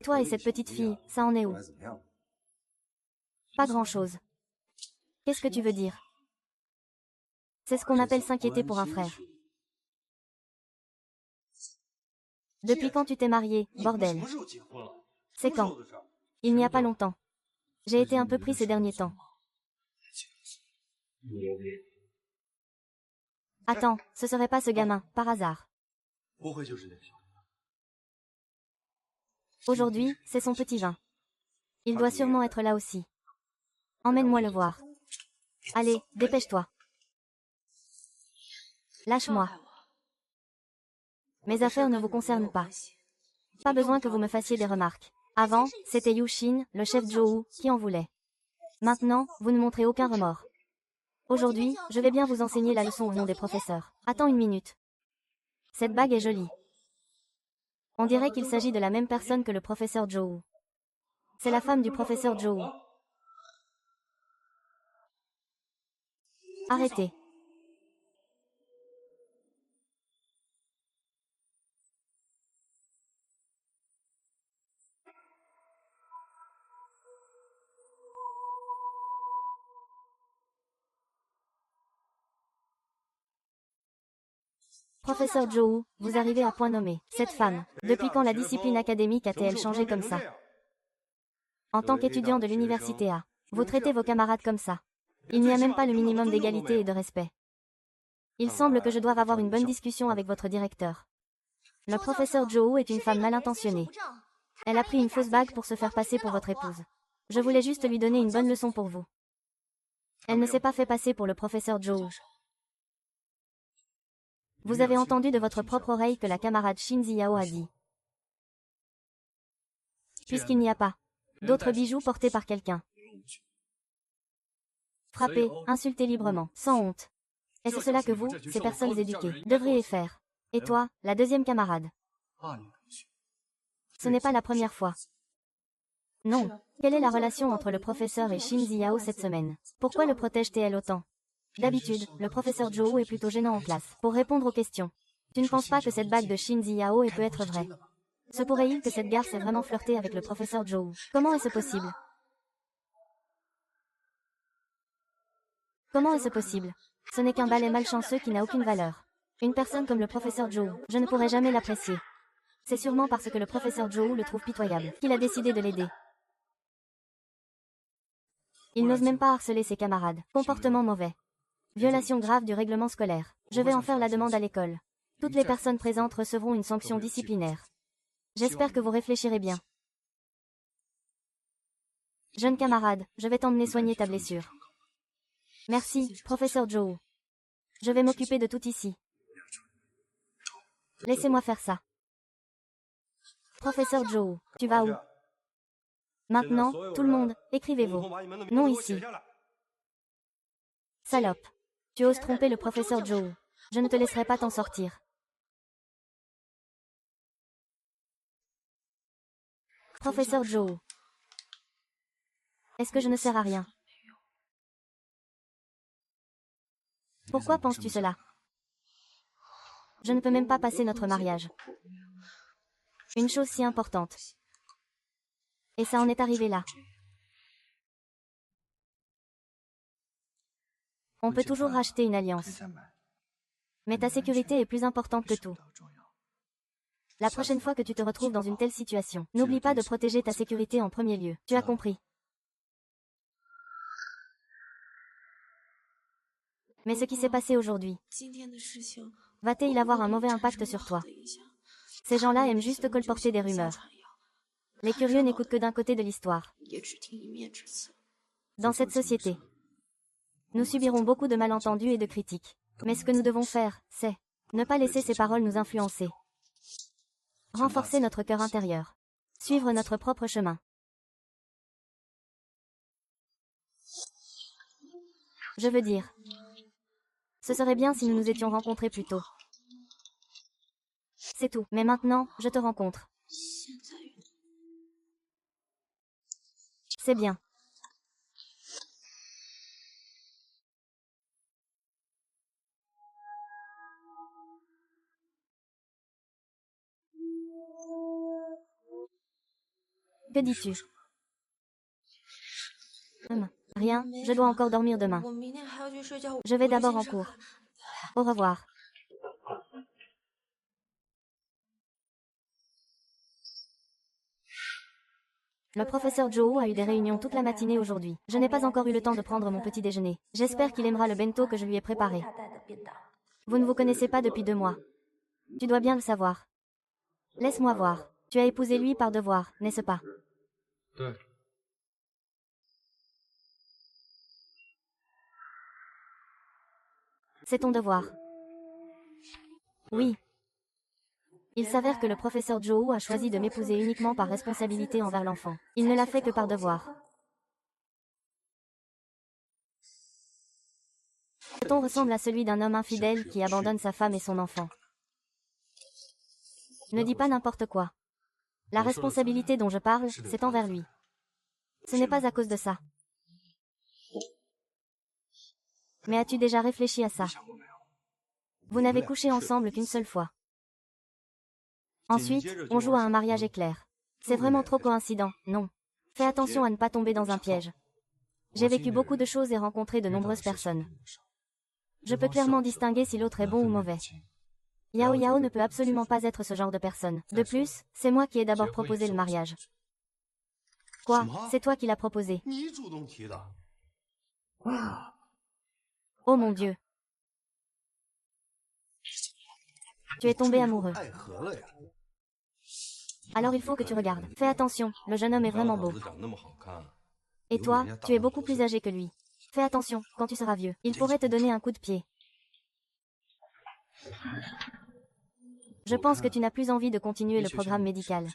Toi et cette petite fille, ça en est où? Pas grand-chose. Qu'est-ce que tu veux dire? C'est ce qu'on appelle s'inquiéter pour un frère. Depuis quand tu t'es marié, bordel? C'est quand? Il n'y a pas longtemps. J'ai été un peu pris ces derniers temps. Attends, ce serait pas ce gamin, par hasard. Aujourd'hui, c'est son petit vin. Il doit sûrement être là aussi. Emmène-moi le voir. Allez, dépêche-toi. Lâche-moi. Mes affaires ne vous concernent pas. Pas besoin que vous me fassiez des remarques. Avant, c'était Yu Shin, le chef Zhou, qui en voulait. Maintenant, vous ne montrez aucun remords. Aujourd'hui, je vais bien vous enseigner la leçon au nom des professeurs. Attends une minute. Cette bague est jolie. On dirait qu'il s'agit de la même personne que le professeur Zhou. C'est la femme du professeur Zhou. Arrêtez. Professeur Zhou, vous arrivez à point nommé. Cette femme, depuis quand la discipline académique a-t-elle changé comme ça? En tant qu'étudiant de l'université A, vous traitez vos camarades comme ça. Il n'y a même pas le minimum d'égalité et de respect. Il semble que je doive avoir une bonne discussion avec votre directeur. Le professeur Zhou est une femme mal intentionnée. Elle a pris une fausse bague pour se faire passer pour votre épouse. Je voulais juste lui donner une bonne leçon pour vous. Elle ne s'est pas fait passer pour le professeur Zhou. Vous avez entendu de votre propre oreille que la camarade Shin Ziyao a dit. Puisqu'il n'y a pas d'autres bijoux portés par quelqu'un. Frapper, insulter librement, sans honte. Est-ce cela que vous, ces personnes éduquées, devriez faire? Et toi, la deuxième camarade? Ce n'est pas la première fois. Non. Quelle est la relation entre le professeur et Shin Ziyao cette semaine? Pourquoi le protège-t-elle autant? D'habitude, le professeur Zhou est plutôt gênant en classe. Pour répondre aux questions. Tu ne penses pas que cette bague de Shin Ziyao peut être vraie? Se pourrait-il que cette garce ait vraiment flirté avec le professeur Zhou? Comment est-ce possible? Comment est-ce possible? Ce n'est qu'un balai malchanceux qui n'a aucune valeur. Une personne comme le professeur Zhou, je ne pourrais jamais l'apprécier. C'est sûrement parce que le professeur Zhou le trouve pitoyable qu'il a décidé de l'aider. Il n'ose même pas harceler ses camarades. Comportement mauvais. Violation grave du règlement scolaire. Je vais en faire la demande à l'école. Toutes les personnes présentes recevront une sanction disciplinaire. J'espère que vous réfléchirez bien. Jeune camarade, je vais t'emmener soigner ta blessure. Merci, professeur Zhou. Je vais m'occuper de tout ici. Laissez-moi faire ça. Professeur Zhou, tu vas où? Maintenant, tout le monde, écrivez-vous. Non ici. Salope. Tu oses tromper le professeur Joe. Je ne te laisserai pas t'en sortir. Professeur Joe. Est-ce que je ne sers à rien? Pourquoi penses-tu cela? Je ne peux même pas passer notre mariage. Une chose si importante. Et ça en est arrivé là. On peut toujours racheter une alliance. Mais ta sécurité est plus importante que tout. La prochaine fois que tu te retrouves dans une telle situation, n'oublie pas de protéger ta sécurité en premier lieu. Tu as compris? Mais ce qui s'est passé aujourd'hui, va-t-il avoir un mauvais impact sur toi? Ces gens-là aiment juste colporter des rumeurs. Les curieux n'écoutent que d'un côté de l'histoire. Dans cette société, nous subirons beaucoup de malentendus et de critiques. Mais ce que nous devons faire, c'est ne pas laisser ces paroles nous influencer. Renforcer notre cœur intérieur. Suivre notre propre chemin. Je veux dire, ce serait bien si nous nous étions rencontrés plus tôt. C'est tout. Mais maintenant, je te rencontre. C'est bien. Que dis-tu? Rien, je dois encore dormir demain. Je vais d'abord en cours. Au revoir. Le professeur Joe a eu des réunions toute la matinée aujourd'hui. Je n'ai pas encore eu le temps de prendre mon petit déjeuner. J'espère qu'il aimera le bento que je lui ai préparé. Vous ne vous connaissez pas depuis 2 mois. Tu dois bien le savoir. Laisse-moi voir. Tu as épousé lui par devoir, n'est-ce pas? C'est ton devoir. Oui. Il s'avère que le professeur Joe a choisi de m'épouser uniquement par responsabilité envers l'enfant. Il ne l'a fait que par devoir. Ce ton ressemble à celui d'un homme infidèle qui abandonne sa femme et son enfant. Ne dis pas n'importe quoi. La responsabilité dont je parle, c'est envers lui. Ce n'est pas à cause de ça. Mais as-tu déjà réfléchi à ça? Vous n'avez couché ensemble qu'une seule fois. Ensuite, on joue à un mariage éclair. C'est vraiment trop coïncident, non? Fais attention à ne pas tomber dans un piège. J'ai vécu beaucoup de choses et rencontré de nombreuses personnes. Je peux clairement distinguer si l'autre est bon ou mauvais. Yao Yao ne peut absolument pas être ce genre de personne. De plus, c'est moi qui ai d'abord proposé le mariage. Quoi? C'est toi qui l'as proposé? Oh mon Dieu. Tu es tombé amoureux. Alors il faut que tu regardes. Fais attention, le jeune homme est vraiment beau. Et toi, tu es beaucoup plus âgé que lui. Fais attention, quand tu seras vieux, il pourrait te donner un coup de pied. Je pense que tu n'as plus envie de continuer le programme médical.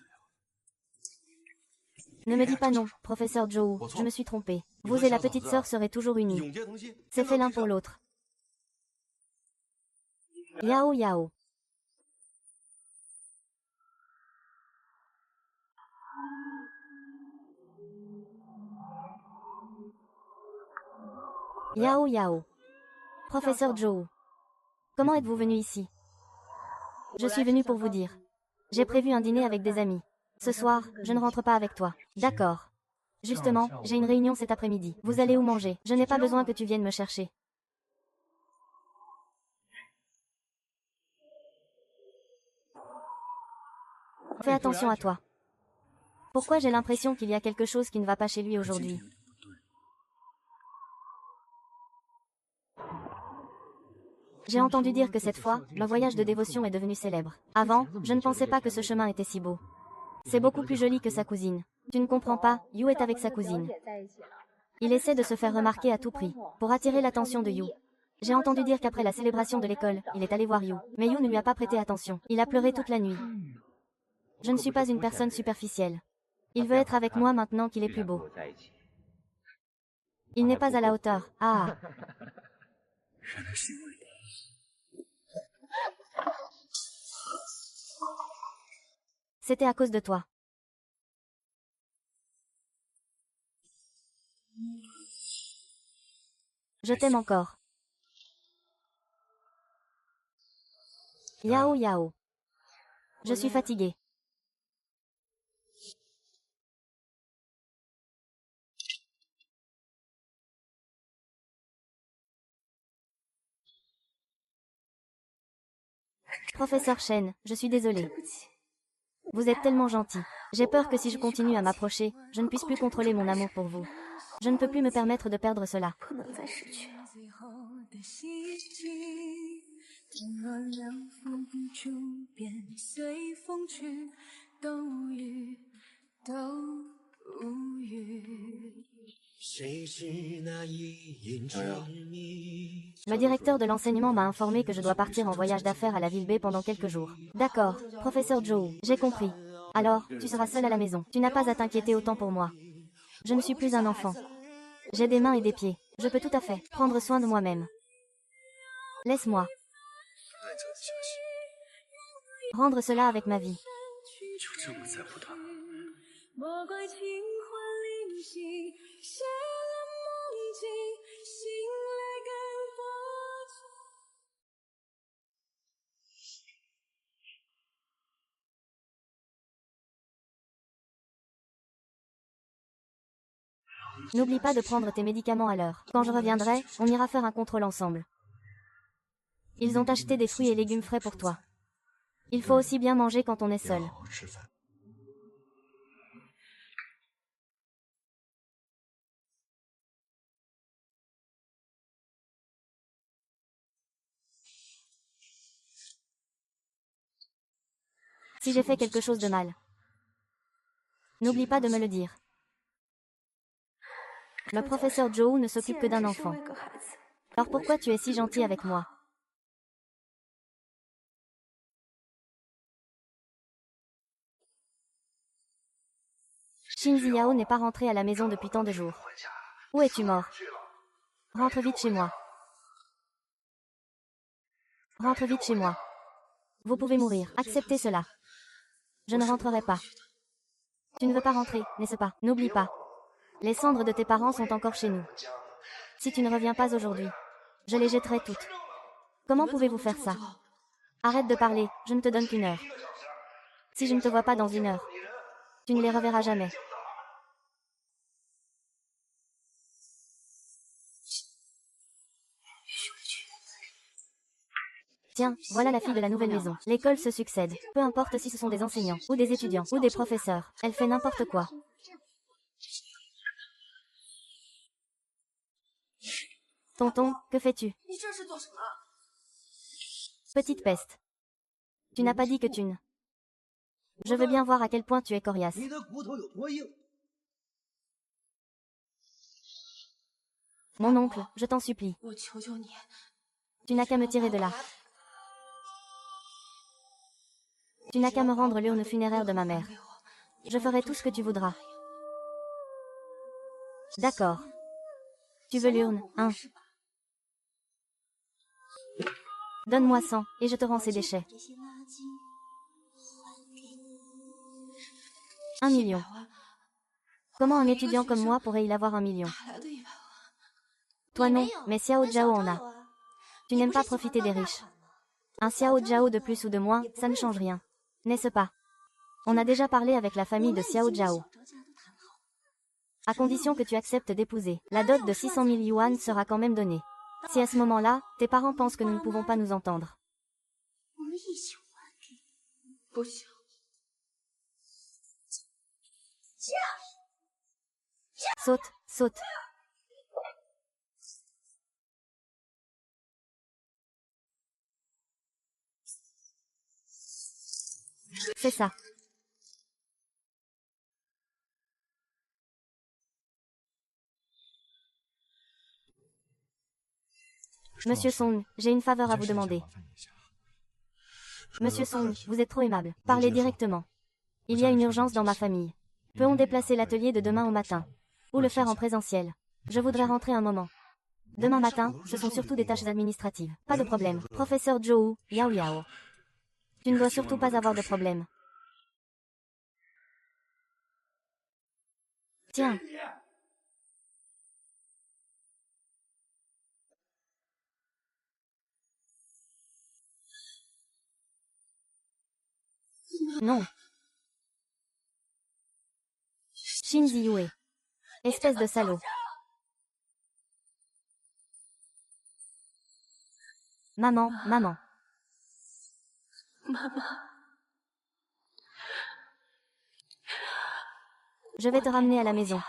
Ne me dis pas non, professeur Joe, je me suis trompé. Vous et la petite sœur serez toujours unis. C'est fait l'un pour l'autre. Yao Yao. Yao Yao. Professeur Joe. Comment êtes-vous venu ici? Je suis venu pour vous dire. J'ai prévu un dîner avec des amis. Ce soir, je ne rentre pas avec toi. D'accord. Justement, j'ai une réunion cet après-midi. Vous allez où manger? Je n'ai pas besoin que tu viennes me chercher. Fais attention à toi. Pourquoi j'ai l'impression qu'il y a quelque chose qui ne va pas chez lui aujourd'hui? J'ai entendu dire que cette fois, le voyage de dévotion est devenu célèbre. Avant, je ne pensais pas que ce chemin était si beau. C'est beaucoup plus joli que sa cousine. Tu ne comprends pas, Yu est avec sa cousine. Il essaie de se faire remarquer à tout prix, pour attirer l'attention de Yu. J'ai entendu dire qu'après la célébration de l'école, il est allé voir Yu. Mais Yu ne lui a pas prêté attention. Il a pleuré toute la nuit. Je ne suis pas une personne superficielle. Il veut être avec moi maintenant qu'il est plus beau. Il n'est pas à la hauteur. Ah. C'était à cause de toi. Je t'aime encore. Yao Yao. Je suis fatiguée. Professeur Shen, je suis désolée. Vous êtes tellement gentil. J'ai peur que si je continue à m'approcher, je ne puisse plus contrôler mon amour pour vous. Je ne peux plus me permettre de perdre cela. Le directeur de l'enseignement m'a informé que je dois partir en voyage d'affaires à la ville B pendant quelques jours. D'accord, professeur Zhou, j'ai compris. Alors, tu seras seul à la maison. Tu n'as pas à t'inquiéter autant pour moi. Je ne suis plus un enfant. J'ai des mains et des pieds. Je peux tout à fait prendre soin de moi-même. Laisse-moi rendre cela avec ma vie. N'oublie pas de prendre tes médicaments à l'heure. Quand je reviendrai, on ira faire un contrôle ensemble. Ils ont acheté des fruits et légumes frais pour toi. Il faut aussi bien manger quand on est seul. Si j'ai fait quelque chose de mal, n'oublie pas de me le dire. Le professeur Zhou ne s'occupe que d'un enfant. Alors pourquoi tu es si gentil avec moi? Shin Ziao n'est pas rentré à la maison depuis tant de jours. Où es-tu mort? Rentre vite chez moi. Rentre vite chez moi. Vous pouvez mourir. Acceptez cela. Je ne rentrerai pas. Tu ne veux pas rentrer, n'est-ce pas? N'oublie pas. Les cendres de tes parents sont encore chez nous. Si tu ne reviens pas aujourd'hui, je les jetterai toutes. Comment pouvez-vous faire ça? Arrête de parler, je ne te donne qu'une heure. Si je ne te vois pas dans une heure, tu ne les reverras jamais. Tiens, voilà la fille de la nouvelle maison. L'école se succède. Peu importe si ce sont des enseignants, ou des étudiants, ou des professeurs. Elle fait n'importe quoi. Tonton, que fais-tu? Petite peste. Tu n'as pas dit que tu ne... Je veux bien voir à quel point tu es coriace. Mon oncle, je t'en supplie. Tu n'as qu'à me tirer de là. Tu n'as qu'à me rendre l'urne funéraire de ma mère. Je ferai tout ce que tu voudras. D'accord. Tu veux l'urne, hein? Donne-moi 100, et je te rends ces déchets. 1 million. Comment un étudiant comme moi pourrait-il avoir 1 million? Toi non, mais Xiao Zhao en a. Tu n'aimes pas profiter des riches. Un Xiao Zhao de plus ou de moins, ça ne change rien. N'est-ce pas? On a déjà parlé avec la famille de Xiao Zhao. À condition que tu acceptes d'épouser, la dot de 600 000 yuan sera quand même donnée. Si à ce moment-là, tes parents pensent que nous ne pouvons pas nous entendre. Saute, saute. C'est ça. Monsieur Song, j'ai une faveur à vous demander. Monsieur Song, vous êtes trop aimable. Parlez directement. Il y a une urgence dans ma famille. Peut-on déplacer l'atelier de demain au matin? Ou le faire en présentiel? Je voudrais rentrer un moment. Demain matin, ce sont surtout des tâches administratives. Pas de problème. Professeur Zhou, Yao Yao. Tu ne dois surtout pas avoir de problème. Tiens. Non. Shinji Yue. Espèce de salaud. Maman, maman. Je vais te ramener à la maison.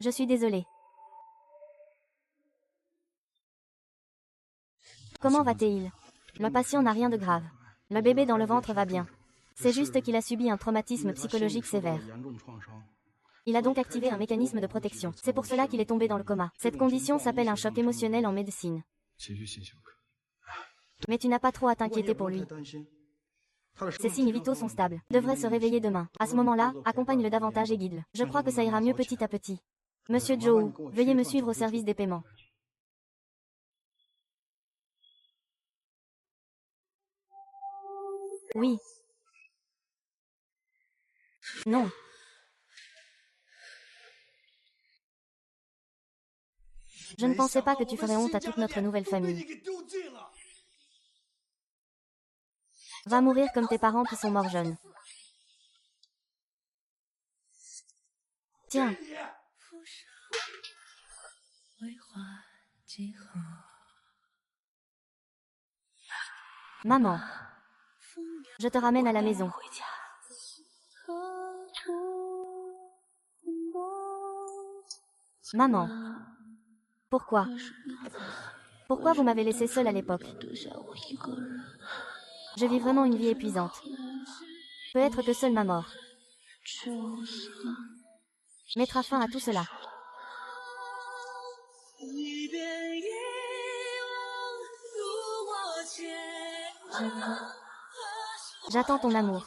Je suis désolée. Comment va-t-il? Le patient n'a rien de grave. Le bébé dans le ventre va bien. C'est juste qu'il a subi un traumatisme psychologique sévère. Il a donc activé un mécanisme de protection. C'est pour cela qu'il est tombé dans le coma. Cette condition s'appelle un choc émotionnel en médecine. Mais tu n'as pas trop à t'inquiéter pour lui. Ses signes vitaux sont stables. Devrait se réveiller demain. À ce moment-là, accompagne-le davantage et guide-le. Je crois que ça ira mieux petit à petit. Monsieur Zhou, veuillez me suivre au service des paiements. Oui. Non. Je ne pensais pas que tu ferais honte à toute notre nouvelle famille. Va mourir comme tes parents qui sont morts jeunes. Tiens. Maman. Je te ramène à la maison. Maman. Pourquoi? Pourquoi vous m'avez laissée seule à l'époque? Je vis vraiment une vie épuisante. Peut-être que seule ma mort mettra fin à tout cela. J'attends ton amour.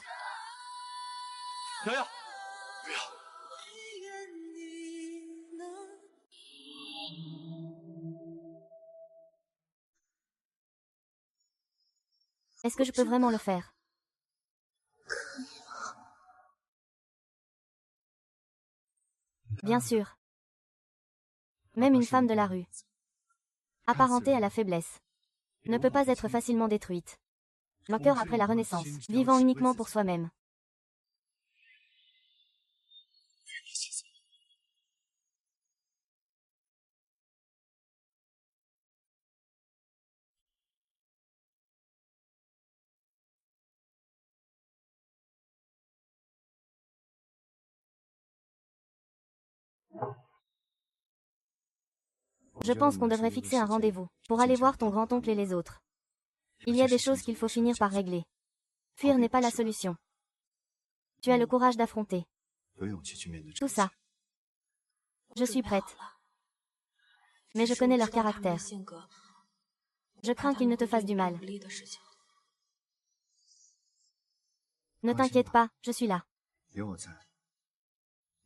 Est-ce que je peux vraiment le faire? Bien sûr. Même une femme de la rue, apparentée à la faiblesse, ne peut pas être facilement détruite. Le cœur après la Renaissance, vivant uniquement pour soi-même. Je pense qu'on devrait fixer un rendez-vous, pour aller voir ton grand-oncle et les autres. Il y a des choses qu'il faut finir par régler. Fuir n'est pas la solution. Tu as le courage d'affronter tout ça. Je suis prête. Mais je connais leur caractère. Je crains qu'ils ne te fassent du mal. Ne t'inquiète pas, je suis là.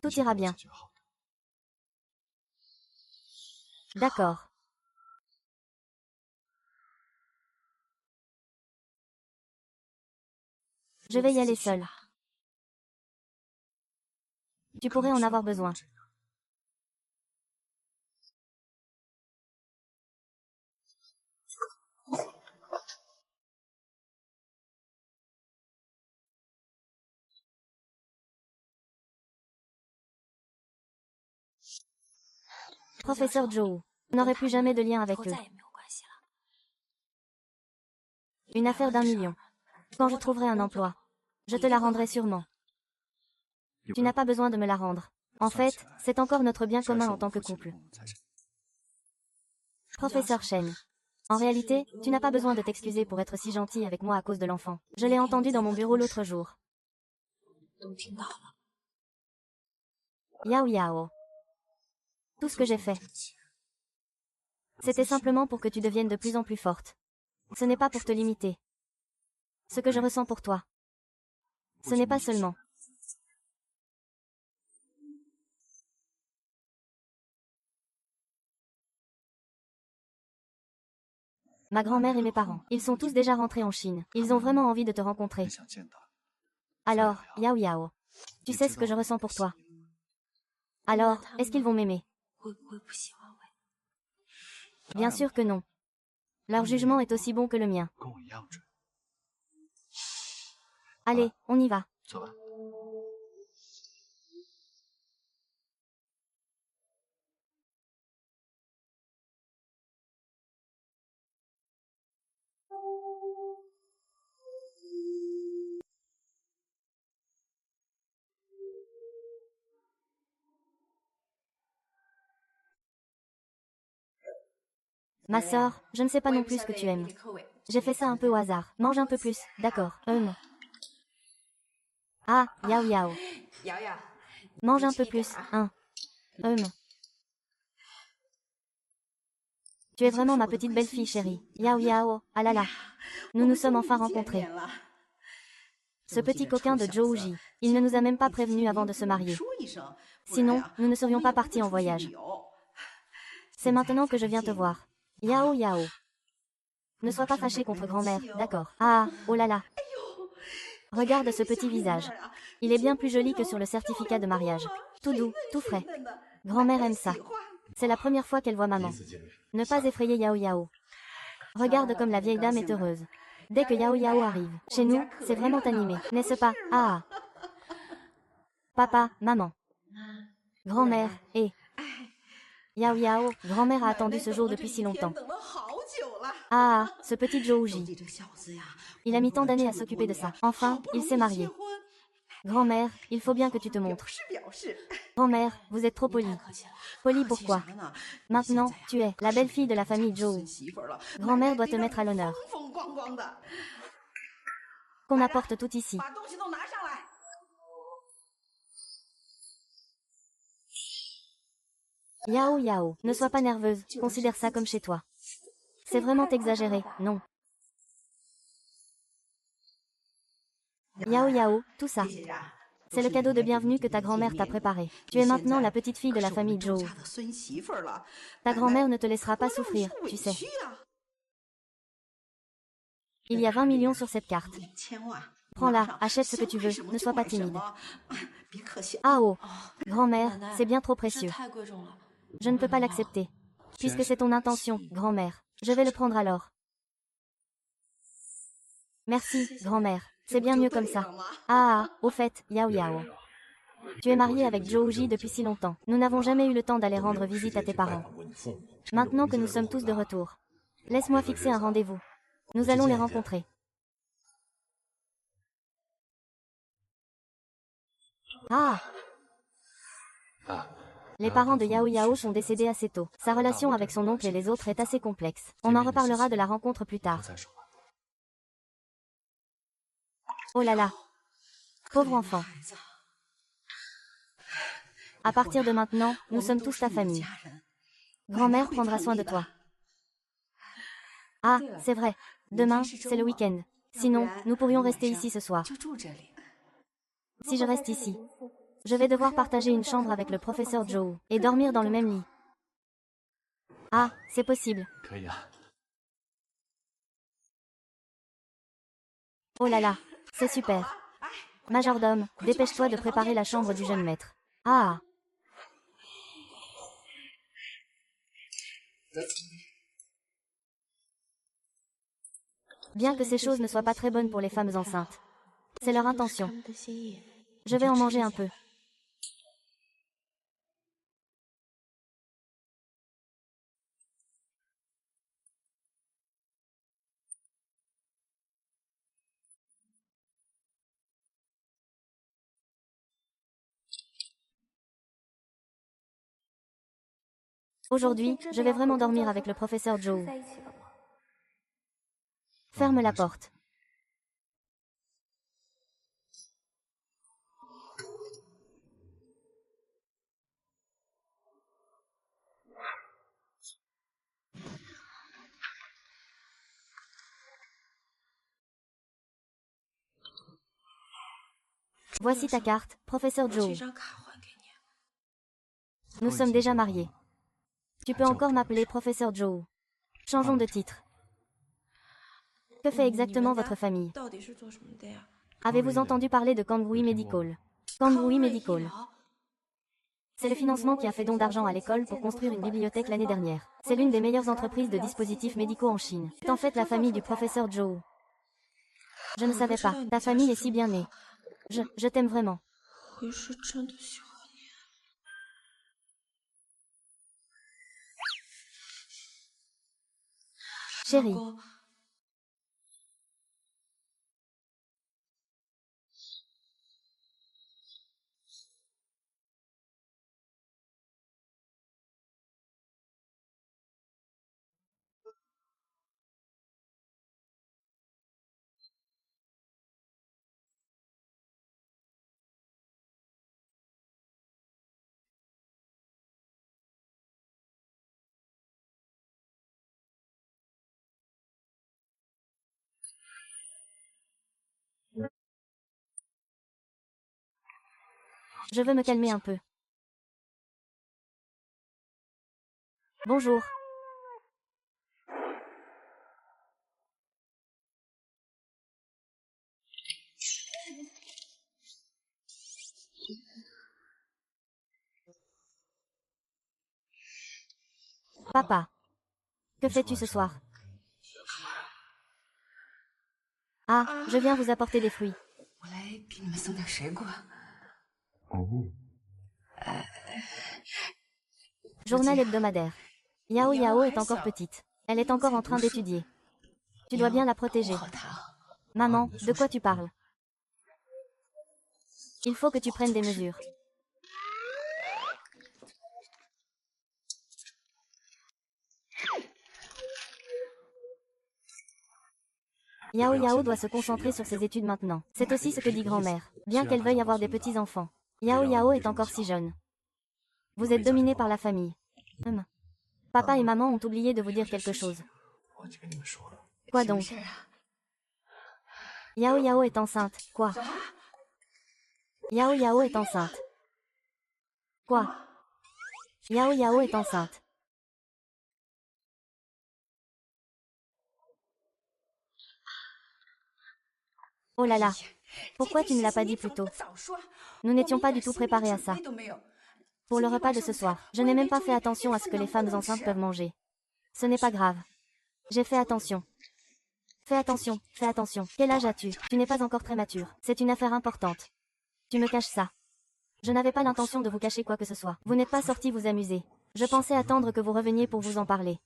Tout ira bien. D'accord. Je vais y aller seule. Tu pourrais en avoir besoin. Professeur Zhou, je n'aurai plus jamais de lien avec eux. Une affaire d'1 million. Quand je trouverai un emploi, je te la rendrai sûrement. Tu n'as pas besoin de me la rendre. En fait, c'est encore notre bien commun en tant que couple. Professeur Shen. En réalité, tu n'as pas besoin de t'excuser pour être si gentil avec moi à cause de l'enfant. Je l'ai entendu dans mon bureau l'autre jour. Yao Yao. Tout ce que j'ai fait, c'était simplement pour que tu deviennes de plus en plus forte. Ce n'est pas pour te limiter. Ce que je ressens pour toi, ce n'est pas seulement ma grand-mère et mes parents. Ils sont tous déjà rentrés en Chine. Ils ont vraiment envie de te rencontrer. Alors, Yao Yao, tu sais ce que je ressens pour toi. Alors, est-ce qu'ils vont m'aimer? Bien sûr que non. Leur jugement est aussi bon que le mien. Allez, on y va. Ma sœur, je ne sais pas non plus ce que tu aimes. J'ai fait ça un peu au hasard. Mange un peu plus, d'accord. Ah, Yao Yao. Mange un peu plus, hein. Tu es vraiment ma petite belle-fille chérie. Yao Yao, ah là là. Nous nous sommes enfin rencontrés. Ce petit coquin de Zhou Ji, il ne nous a même pas prévenus avant de se marier. Sinon, nous ne serions pas partis en voyage. C'est maintenant que je viens te voir. Yao Yao. Ne sois pas fâché contre grand-mère, d'accord. Ah, oh là là. Regarde ce petit visage. Il est bien plus joli que sur le certificat de mariage. Tout doux, tout frais. Grand-mère aime ça. C'est la première fois qu'elle voit maman. Ne pas effrayer Yao Yao. Regarde comme la vieille dame est heureuse. Dès que Yao Yao arrive, chez nous, c'est vraiment animé, n'est-ce pas? Ah. Papa, maman. Grand-mère, et... Yao Yao, grand-mère a attendu ce jour depuis si longtemps. Ah, ce petit Zhouji. Il a mis tant d'années à s'occuper de ça. Enfin, il s'est marié. Grand-mère, il faut bien que tu te montres. Grand-mère, vous êtes trop polie. Polie pourquoi? Maintenant, tu es la belle-fille de la famille Zhou. Grand-mère doit te mettre à l'honneur. Qu'on apporte tout ici. Yao Yao, ne sois pas nerveuse, considère ça comme chez toi. C'est vraiment exagéré, non? Yao Yao, tout ça. C'est le cadeau de bienvenue que ta grand-mère t'a préparé. Tu es maintenant la petite fille de la famille Zhou. Ta grand-mère ne te laissera pas souffrir, tu sais. Il y a 20 millions sur cette carte. Prends-la, achète ce que tu veux, ne sois pas timide. Ah oh, grand-mère, c'est bien trop précieux. Je ne peux pas l'accepter. Puisque c'est ton intention, grand-mère. Je vais le prendre alors. Merci, grand-mère. C'est bien mieux comme ça. Ah, au fait, Yao Yao. Tu es mariée avec Zhouji depuis si longtemps. Nous n'avons jamais eu le temps d'aller rendre visite à tes parents. Maintenant que nous sommes tous de retour, laisse-moi fixer un rendez-vous. Nous allons les rencontrer. Ah! Les parents de Yao Yao sont décédés assez tôt. Sa relation avec son oncle et les autres est assez complexe. On en reparlera de la rencontre plus tard. Oh là là. Pauvre enfant. À partir de maintenant, nous sommes tous ta famille. Grand-mère prendra soin de toi. Ah, c'est vrai. Demain, c'est le week-end. Sinon, nous pourrions rester ici ce soir. Si je reste ici, je vais devoir partager une chambre avec le professeur Zhou et dormir dans le même lit. Ah, c'est possible. Oh là là, c'est super. Majordome, dépêche-toi de préparer la chambre du jeune maître. Ah. Bien que ces choses ne soient pas très bonnes pour les femmes enceintes, c'est leur intention. Je vais en manger un peu. Aujourd'hui, je vais vraiment dormir avec le professeur Joe. Ferme la porte. Voici ta carte, professeur Joe. Nous sommes déjà mariés. Tu peux encore m'appeler professeur Joe. Changeons de titre. Que fait exactement votre famille? Avez-vous entendu parler de Kangwoo Medical? Kangwoo Medical. C'est le financement qui a fait don d'argent à l'école pour construire une bibliothèque l'année dernière. C'est l'une des meilleures entreprises de dispositifs médicaux en Chine. C'est en fait la famille du professeur Joe. Je ne savais pas. Ta famille est si bien née. Je t'aime vraiment. Chérie. Je veux me calmer un peu. Bonjour. Papa. Que fais-tu ce soir? Ah, je viens vous apporter des fruits. Journal hebdomadaire. Yao Yao est encore petite. Elle est encore en train d'étudier. Tu dois bien la protéger. Maman, de quoi tu parles? Il faut que tu prennes des mesures. Yao Yao doit se concentrer sur ses études maintenant. C'est aussi ce que dit grand-mère. Bien qu'elle veuille avoir des petits-enfants. Yao Yao est encore si jeune. Vous êtes dominé par la famille. Papa et maman ont oublié de vous dire quelque chose. Quoi donc? Yao Yao est enceinte. Quoi? Yao Yao est enceinte. Quoi? Yao Yao est enceinte. Oh là là. Pourquoi tu ne l'as pas dit plus tôt? Nous n'étions pas du tout préparés à ça. Pour le repas de ce soir, je n'ai même pas fait attention à ce que les femmes enceintes peuvent manger. Ce n'est pas grave. J'ai fait attention. Fais attention, fais attention. Quel âge as-tu? Tu n'es pas encore très mature. C'est une affaire importante. Tu me caches ça. Je n'avais pas l'intention de vous cacher quoi que ce soit. Vous n'êtes pas sorti vous amuser. Je pensais attendre que vous reveniez pour vous en parler.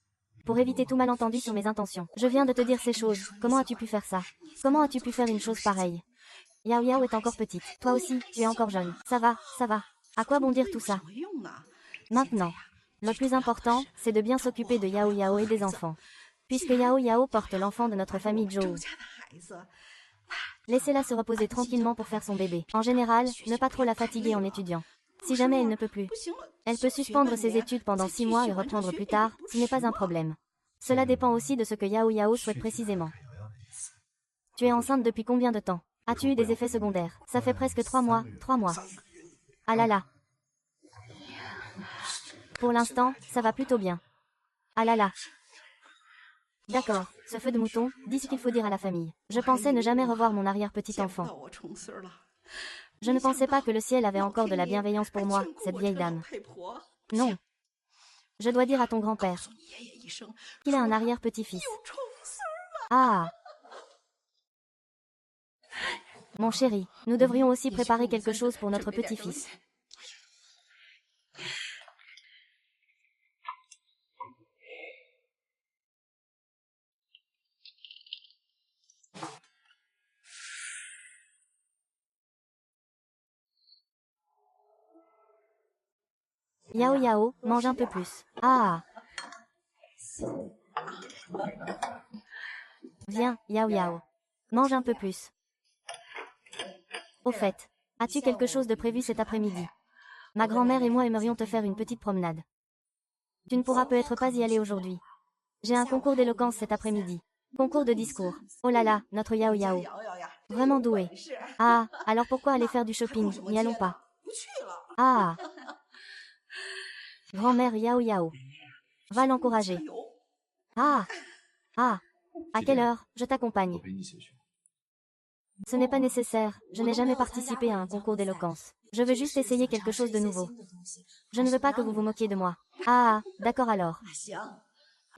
Pour éviter tout malentendu sur mes intentions. Je viens de te dire ces choses. Comment as-tu pu faire ça? Comment as-tu pu faire une chose pareille? Yao Yao est encore petite. Toi aussi, tu es encore jeune. Ça va, ça va. À quoi bon dire tout ça? Maintenant, le plus important, c'est de bien s'occuper de Yao Yao et des enfants. Puisque Yao Yao porte l'enfant de notre famille Joe. Laissez-la se reposer tranquillement pour faire son bébé. En général, ne pas trop la fatiguer en étudiant. Si jamais elle ne peut plus, elle peut suspendre ses études pendant 6 mois et reprendre plus tard, ce n'est pas un problème. Cela dépend aussi de ce que Yao Yao souhaite précisément. Tu es enceinte depuis combien de temps? As-tu eu des effets secondaires? Ça fait presque 3 mois, 3 mois. Ah là là. Pour l'instant, ça va plutôt bien. Ah là là. D'accord, ce feu de mouton, dis ce qu'il faut dire à la famille. Je pensais ne jamais revoir mon arrière-petit-enfant. Je ne pensais pas que le ciel avait encore de la bienveillance pour moi, cette vieille dame. Non. Je dois dire à ton grand-père qu'il a un arrière-petit-fils. Ah. Mon chéri, nous devrions aussi préparer quelque chose pour notre petit-fils. Yao Yao, mange un peu plus. Ah. Viens, Yao Yao. Mange un peu plus. Au fait, as-tu quelque chose de prévu cet après-midi? Ma grand-mère et moi aimerions te faire une petite promenade. Tu ne pourras peut-être pas y aller aujourd'hui. J'ai un concours d'éloquence cet après-midi. Concours de discours. Oh là là, notre Yao Yao. Vraiment doué. Ah, alors pourquoi aller faire du shopping? N'y allons pas. Ah. Grand-mère Yao Yao. Va l'encourager. Ah. Ah. À quelle heure? Je t'accompagne. Ce n'est pas nécessaire, je n'ai jamais participé à un concours d'éloquence. Je veux juste essayer quelque chose de nouveau. Je ne veux pas que vous vous moquiez de moi. Ah, d'accord alors.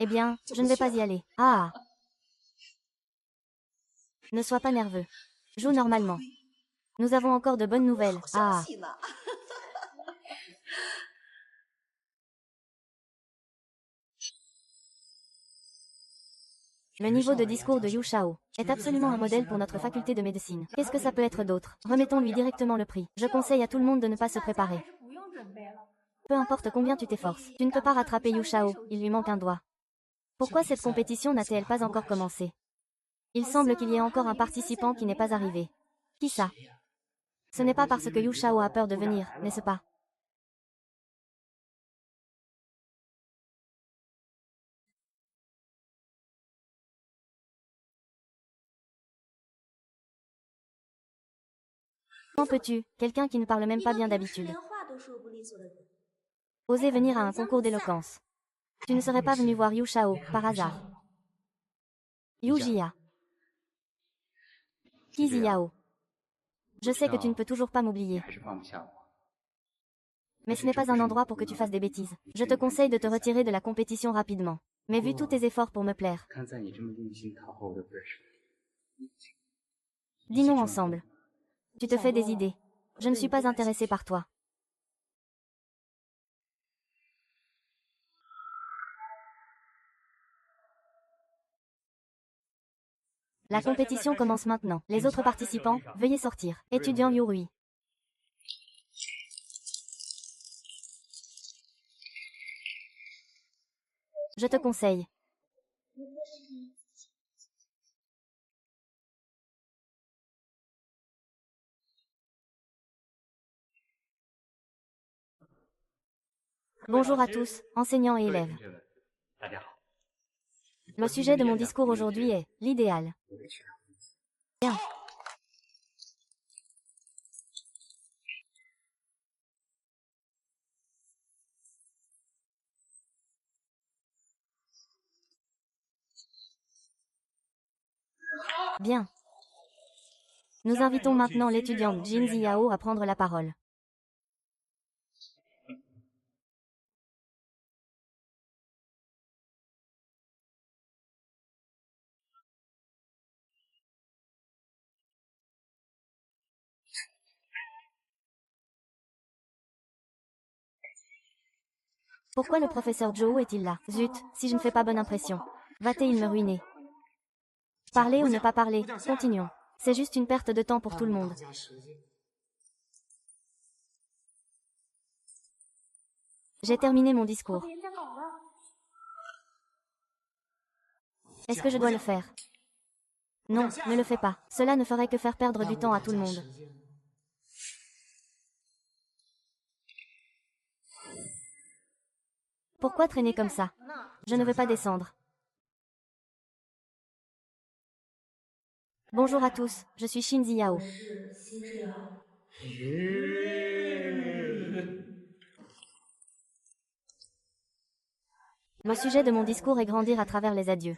Eh bien, je ne vais pas y aller. Ah. Ne sois pas nerveux. Joue normalement. Nous avons encore de bonnes nouvelles. Ah. Le niveau de discours de Yu Shao est absolument un modèle pour notre faculté de médecine. Qu'est-ce que ça peut être d'autre? Remettons-lui directement le prix. Je conseille à tout le monde de ne pas se préparer. Peu importe combien tu t'efforces, tu ne peux pas rattraper Yu Shao, il lui manque un doigt. Pourquoi cette compétition n'a-t-elle pas encore commencé? Il semble qu'il y ait encore un participant qui n'est pas arrivé. Qui ça? Ce n'est pas parce que Yu Shao a peur de venir, n'est-ce pas? Quand peux-tu, quelqu'un qui ne parle même pas bien d'habitude, oser venir à un concours d'éloquence? Tu ne serais pas venu voir Yu Shao, par hasard? Yu Jia. Kizi Yao. Je sais que tu ne peux toujours pas m'oublier. Mais ce n'est pas un endroit pour que tu fasses des bêtises. Je te conseille de te retirer de la compétition rapidement. Mais vu tous tes efforts pour me plaire, dînons ensemble. Tu te fais des idées. Je ne suis pas intéressée par toi. La compétition commence maintenant. Les autres participants, veuillez sortir. Étudiant Yurui. Je te conseille. Bonjour à tous, enseignants et élèves. Le sujet de mon discours aujourd'hui est l'idéal. Bien. Bien. Nous invitons maintenant l'étudiante Jin Ziao à prendre la parole. Pourquoi le professeur Zhou est-il là? Zut, si je ne fais pas bonne impression. Va-t-il me ruiner? Parler ou ne pas parler, continuons. C'est juste une perte de temps pour tout le monde. J'ai terminé mon discours. Est-ce que je dois le faire? Non, ne le fais pas. Cela ne ferait que faire perdre du temps à tout le monde. Pourquoi traîner comme ça? Je ne veux pas descendre. Bonjour à tous, je suis Shinzi Yao. Le sujet de mon discours est grandir à travers les adieux.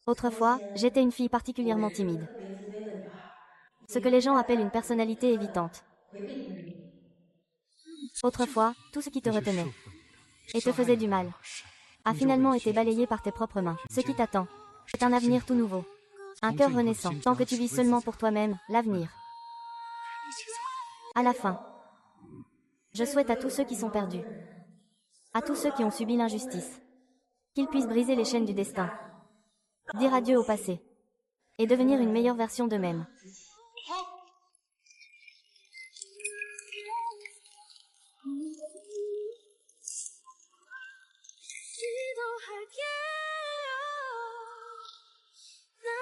Autrefois, j'étais une fille particulièrement timide. Ce que les gens appellent une personnalité évitante. Autrefois, tout ce qui te retenait et te faisait du mal a finalement été balayé par tes propres mains. Ce qui t'attend, c'est un avenir tout nouveau. Un cœur renaissant. Tant que tu vis seulement pour toi-même, l'avenir. À la fin, je souhaite à tous ceux qui sont perdus, à tous ceux qui ont subi l'injustice, qu'ils puissent briser les chaînes du destin, dire adieu au passé, et devenir une meilleure version d'eux-mêmes.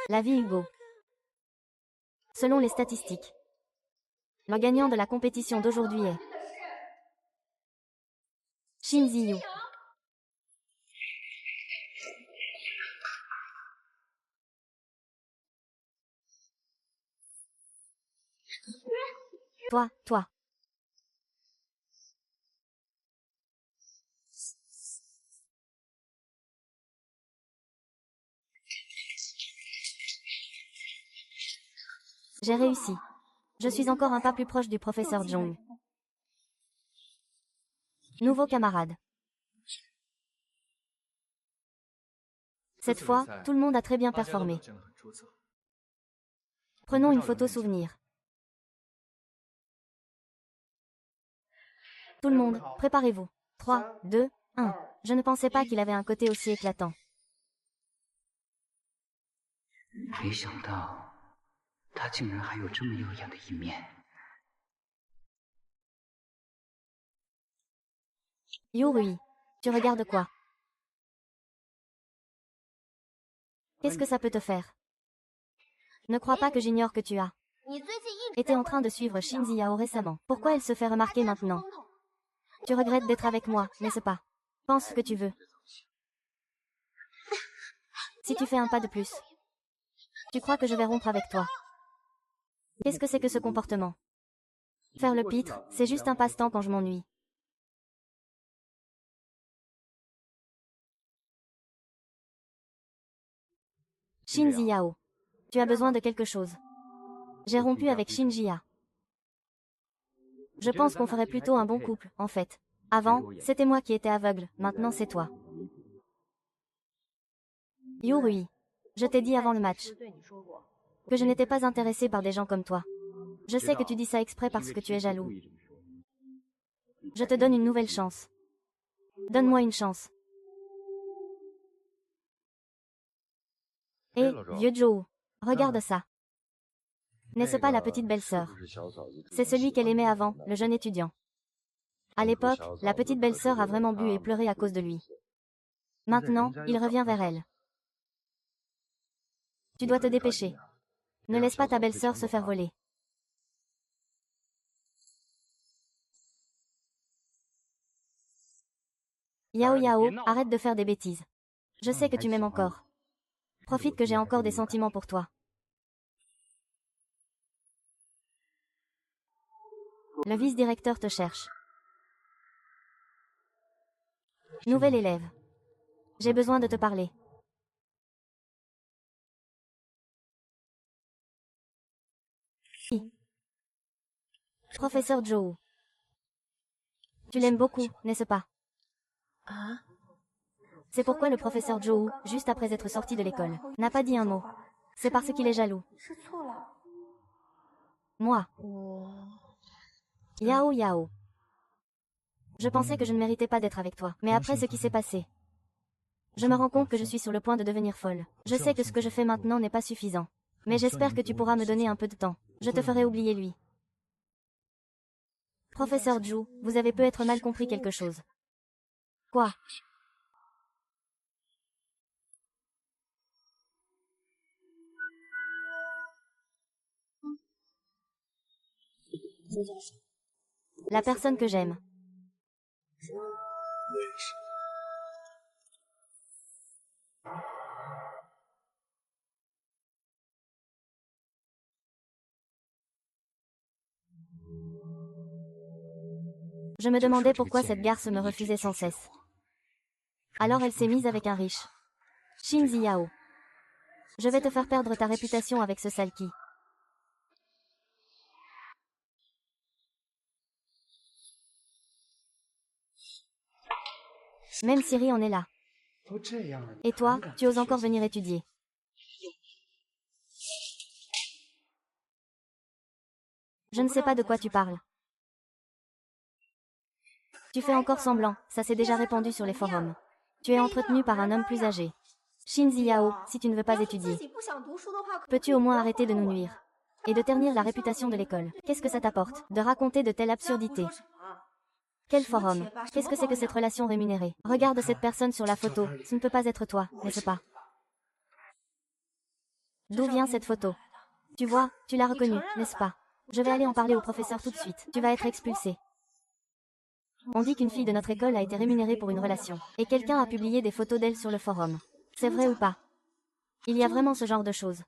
La vie Hugo. Selon les statistiques, le gagnant de la compétition d'aujourd'hui est Shin Ziyu. Toi. J'ai réussi. Je suis encore un pas plus proche du professeur Jong. Nouveau camarade. Cette fois, tout le monde a très bien performé. Prenons une photo souvenir. Tout le monde, préparez-vous. 3, 2, 1. Je ne pensais pas qu'il avait un côté aussi éclatant. 没想到，他竟然还有这么耀眼的一面。Yurui, tu regardes quoi? Qu'est-ce que ça peut te faire? Ne crois pas que j'ignore que tu as été en train de suivre Shin Ziao récemment. Pourquoi elle se fait remarquer maintenant? Tu regrettes d'être avec moi, n'est-ce pas? Pense ce que tu veux. Si tu fais un pas de plus, tu crois que je vais rompre avec toi. Qu'est-ce que c'est que ce comportement? Faire le pitre, c'est juste un passe-temps quand je m'ennuie. Shin Ziao. Tu as besoin de quelque chose. J'ai rompu avec Shin Jia. Je pense qu'on ferait plutôt un bon couple, en fait. Avant, c'était moi qui étais aveugle, maintenant c'est toi. Yurui. Je t'ai dit avant le match que je n'étais pas intéressée par des gens comme toi. Je sais que tu dis ça exprès parce que tu es jaloux. Je te donne une nouvelle chance. Donne-moi une chance. Hé, vieux Joe, regarde ça. N'est-ce pas la petite belle-sœur? C'est celui qu'elle aimait avant, le jeune étudiant. À l'époque, la petite belle-sœur a vraiment bu et pleuré à cause de lui. Maintenant, il revient vers elle. Tu dois te dépêcher. Ne laisse pas ta belle-sœur se faire voler. Yao Yao, arrête de faire des bêtises. Je sais que tu m'aimes encore. Profite que j'ai encore des sentiments pour toi. Le vice-directeur te cherche. Nouvel élève. J'ai besoin de te parler. Professeur Joe. Tu l'aimes beaucoup, n'est-ce pas? C'est pourquoi le professeur Joe, juste après être sorti de l'école, n'a pas dit un mot. C'est parce qu'il est jaloux. Moi. Yao Yao. Je pensais que je ne méritais pas d'être avec toi. Mais après ce qui s'est passé, je me rends compte que je suis sur le point de devenir folle. Je sais que ce que je fais maintenant n'est pas suffisant. Mais j'espère que tu pourras me donner un peu de temps. Je te ferai oublier lui. Professeur Zhu, vous avez peut-être mal compris quelque chose. Quoi? La personne que j'aime. Je me demandais pourquoi cette garce me refusait sans cesse. Alors elle s'est mise avec un riche. Shin Ziao. Je vais te faire perdre ta réputation avec ce Salki. Même Siri en est là. Et toi, tu oses encore venir étudier. Je ne sais pas de quoi tu parles. Tu fais encore semblant, ça s'est déjà répandu sur les forums. Tu es entretenu par un homme plus âgé. Shin Ziao, si tu ne veux pas étudier, peux-tu au moins arrêter de nous nuire et de ternir la réputation de l'école? Qu'est-ce que ça t'apporte de raconter de telles absurdités? Quel forum? Qu'est-ce que c'est que cette relation rémunérée? Regarde cette personne sur la photo, ce ne peut pas être toi, n'est-ce pas? D'où vient cette photo? Tu vois, tu l'as reconnue, n'est-ce pas? Je vais aller en parler au professeur tout de suite. Tu vas être expulsé. On dit qu'une fille de notre école a été rémunérée pour une relation. Et quelqu'un a publié des photos d'elle sur le forum. C'est vrai ou pas? Il y a vraiment ce genre de choses.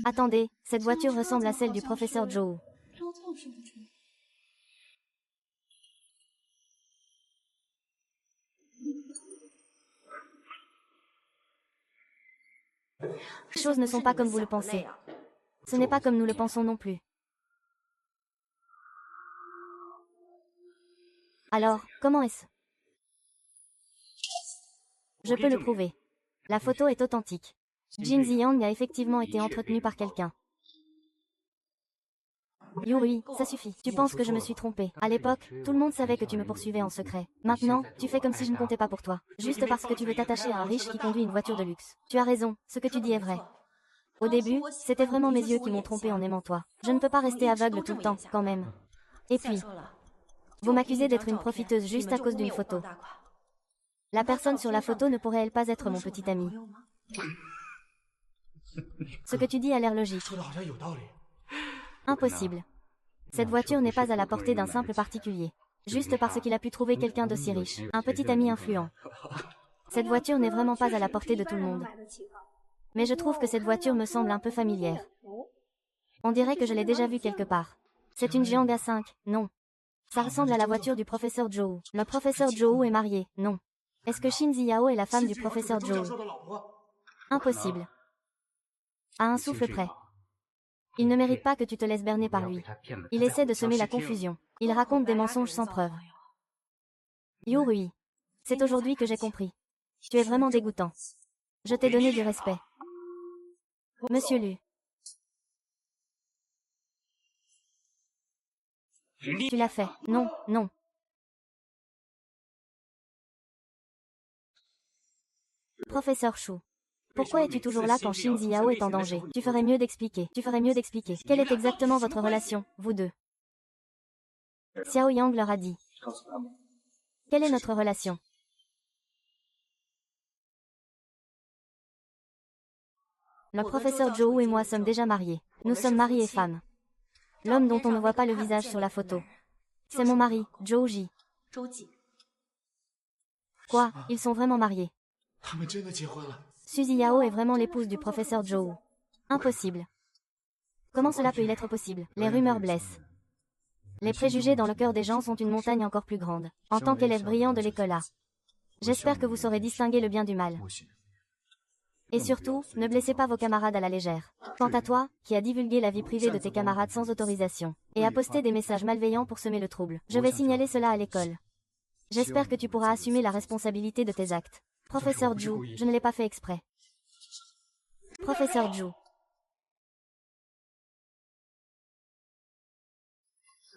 Attendez, cette voiture ressemble à celle du professeur Joe. Les choses ne sont pas comme vous le pensez. Ce n'est pas comme nous le pensons non plus. Alors, comment est-ce? Je peux le prouver. La photo est authentique. Jin Ziyang a effectivement été entretenu par quelqu'un. Yuri, ça suffit. Tu penses que je me suis trompée. À l'époque, tout le monde savait que tu me poursuivais en secret. Maintenant, tu fais comme si je ne comptais pas pour toi. Juste parce que tu veux t'attacher à un riche qui conduit une voiture de luxe. Tu as raison, ce que tu dis est vrai. Au début, c'était vraiment mes yeux qui m'ont trompée en aimant toi. Je ne peux pas rester aveugle tout le temps, quand même. Et puis, vous m'accusez d'être une profiteuse juste à cause d'une photo. La personne sur la photo ne pourrait-elle pas être mon petit ami? Ce que tu dis a l'air logique. Impossible. Cette voiture n'est pas à la portée d'un simple particulier. Juste parce qu'il a pu trouver quelqu'un d'aussi riche, un petit ami influent. Cette voiture n'est vraiment pas à la portée de tout le monde. Mais je trouve que cette voiture me semble un peu familière. On dirait que je l'ai déjà vue quelque part. C'est une Jiangga 5, non. Ça ressemble à la voiture du professeur Zhou. Le professeur Zhou est marié, non. Est-ce que Shin Ziyao est la femme du professeur Zhou? Impossible. À un souffle près. Il ne mérite pas que tu te laisses berner par lui. Il essaie de semer la confusion. Il raconte des mensonges sans preuve. Yuri, c'est aujourd'hui que j'ai compris. Tu es vraiment dégoûtant. Je t'ai donné du respect. Monsieur Lu. Tu l'as fait. Non, non. Professeur Shu. Pourquoi es-tu toujours là quand Shin Ziyao est en danger? Tu ferais mieux d'expliquer. Tu ferais mieux d'expliquer. Quelle est exactement votre relation, vous deux? Xiao Yang leur a dit. Quelle est notre relation? Le professeur Zhou et moi sommes déjà mariés. Nous sommes mari et femme. L'homme dont on ne voit pas le visage sur la photo. C'est mon mari, Zhou Ji. Quoi? Ils sont vraiment mariés. Suzy Yao est vraiment l'épouse du professeur Zhou. Impossible. Comment cela peut-il être possible? Les rumeurs blessent. Les préjugés dans le cœur des gens sont une montagne encore plus grande. En tant qu'élève brillant de l'école A. J'espère que vous saurez distinguer le bien du mal. Et surtout, ne blessez pas vos camarades à la légère. Quant à toi, qui as divulgué la vie privée de tes camarades sans autorisation, et a posté des messages malveillants pour semer le trouble, je vais signaler cela à l'école. J'espère que tu pourras assumer la responsabilité de tes actes. Professeur Zhu, je ne l'ai pas fait exprès. Professeur Zhu.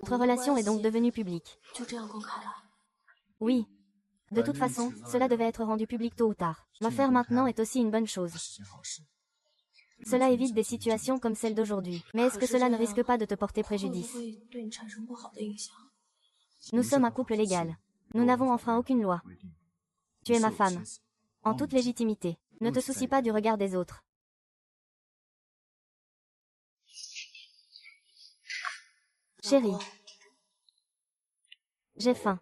Notre relation est donc devenue publique. Oui. De toute façon, cela devait être rendu public tôt ou tard. Le faire maintenant est aussi une bonne chose. Cela évite des situations comme celle d'aujourd'hui. Mais est-ce que cela ne risque pas de te porter préjudice? Nous sommes un couple légal. Nous n'avons enfreint aucune loi. Tu es ma femme. En toute légitimité. Ne te soucie pas du regard des autres. Chérie. J'ai faim.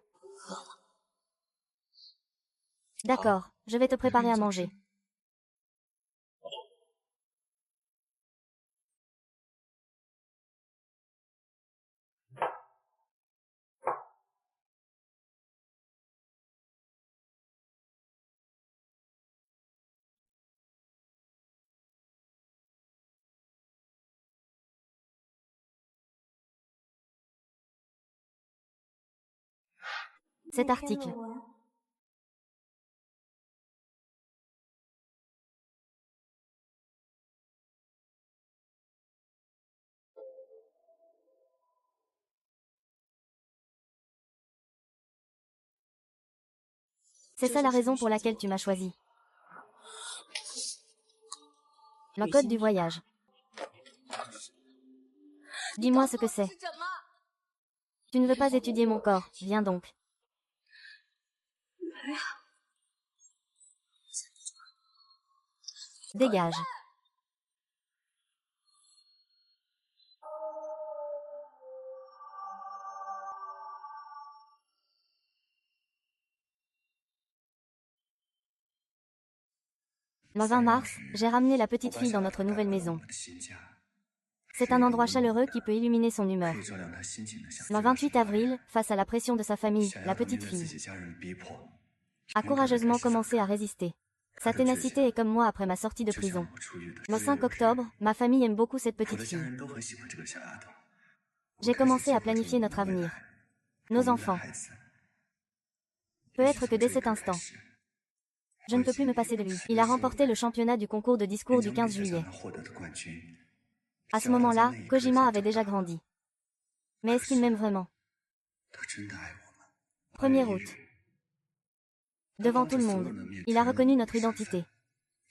D'accord, je vais te préparer à manger. Cet article. C'est ça la raison pour laquelle tu m'as choisi. Le code du voyage. Dis-moi ce que c'est. Tu ne veux pas étudier mon corps, viens donc. Dégage. Le 20 mars, j'ai ramené la petite fille dans notre nouvelle maison. C'est un endroit chaleureux qui peut illuminer son humeur. Le 28 avril, face à la pression de sa famille, la petite fille a courageusement commencé à résister. Sa ténacité est comme moi après ma sortie de prison. Le 5 octobre, ma famille aime beaucoup cette petite fille. J'ai commencé à planifier notre avenir. Nos enfants. Peut-être que dès cet instant, je ne peux plus me passer de lui. Il a remporté le championnat du concours de discours du 15 juillet. À ce moment-là, Kojima avait déjà grandi. Mais est-ce qu'il m'aime vraiment? 1er août. Devant tout le monde, il a reconnu notre identité.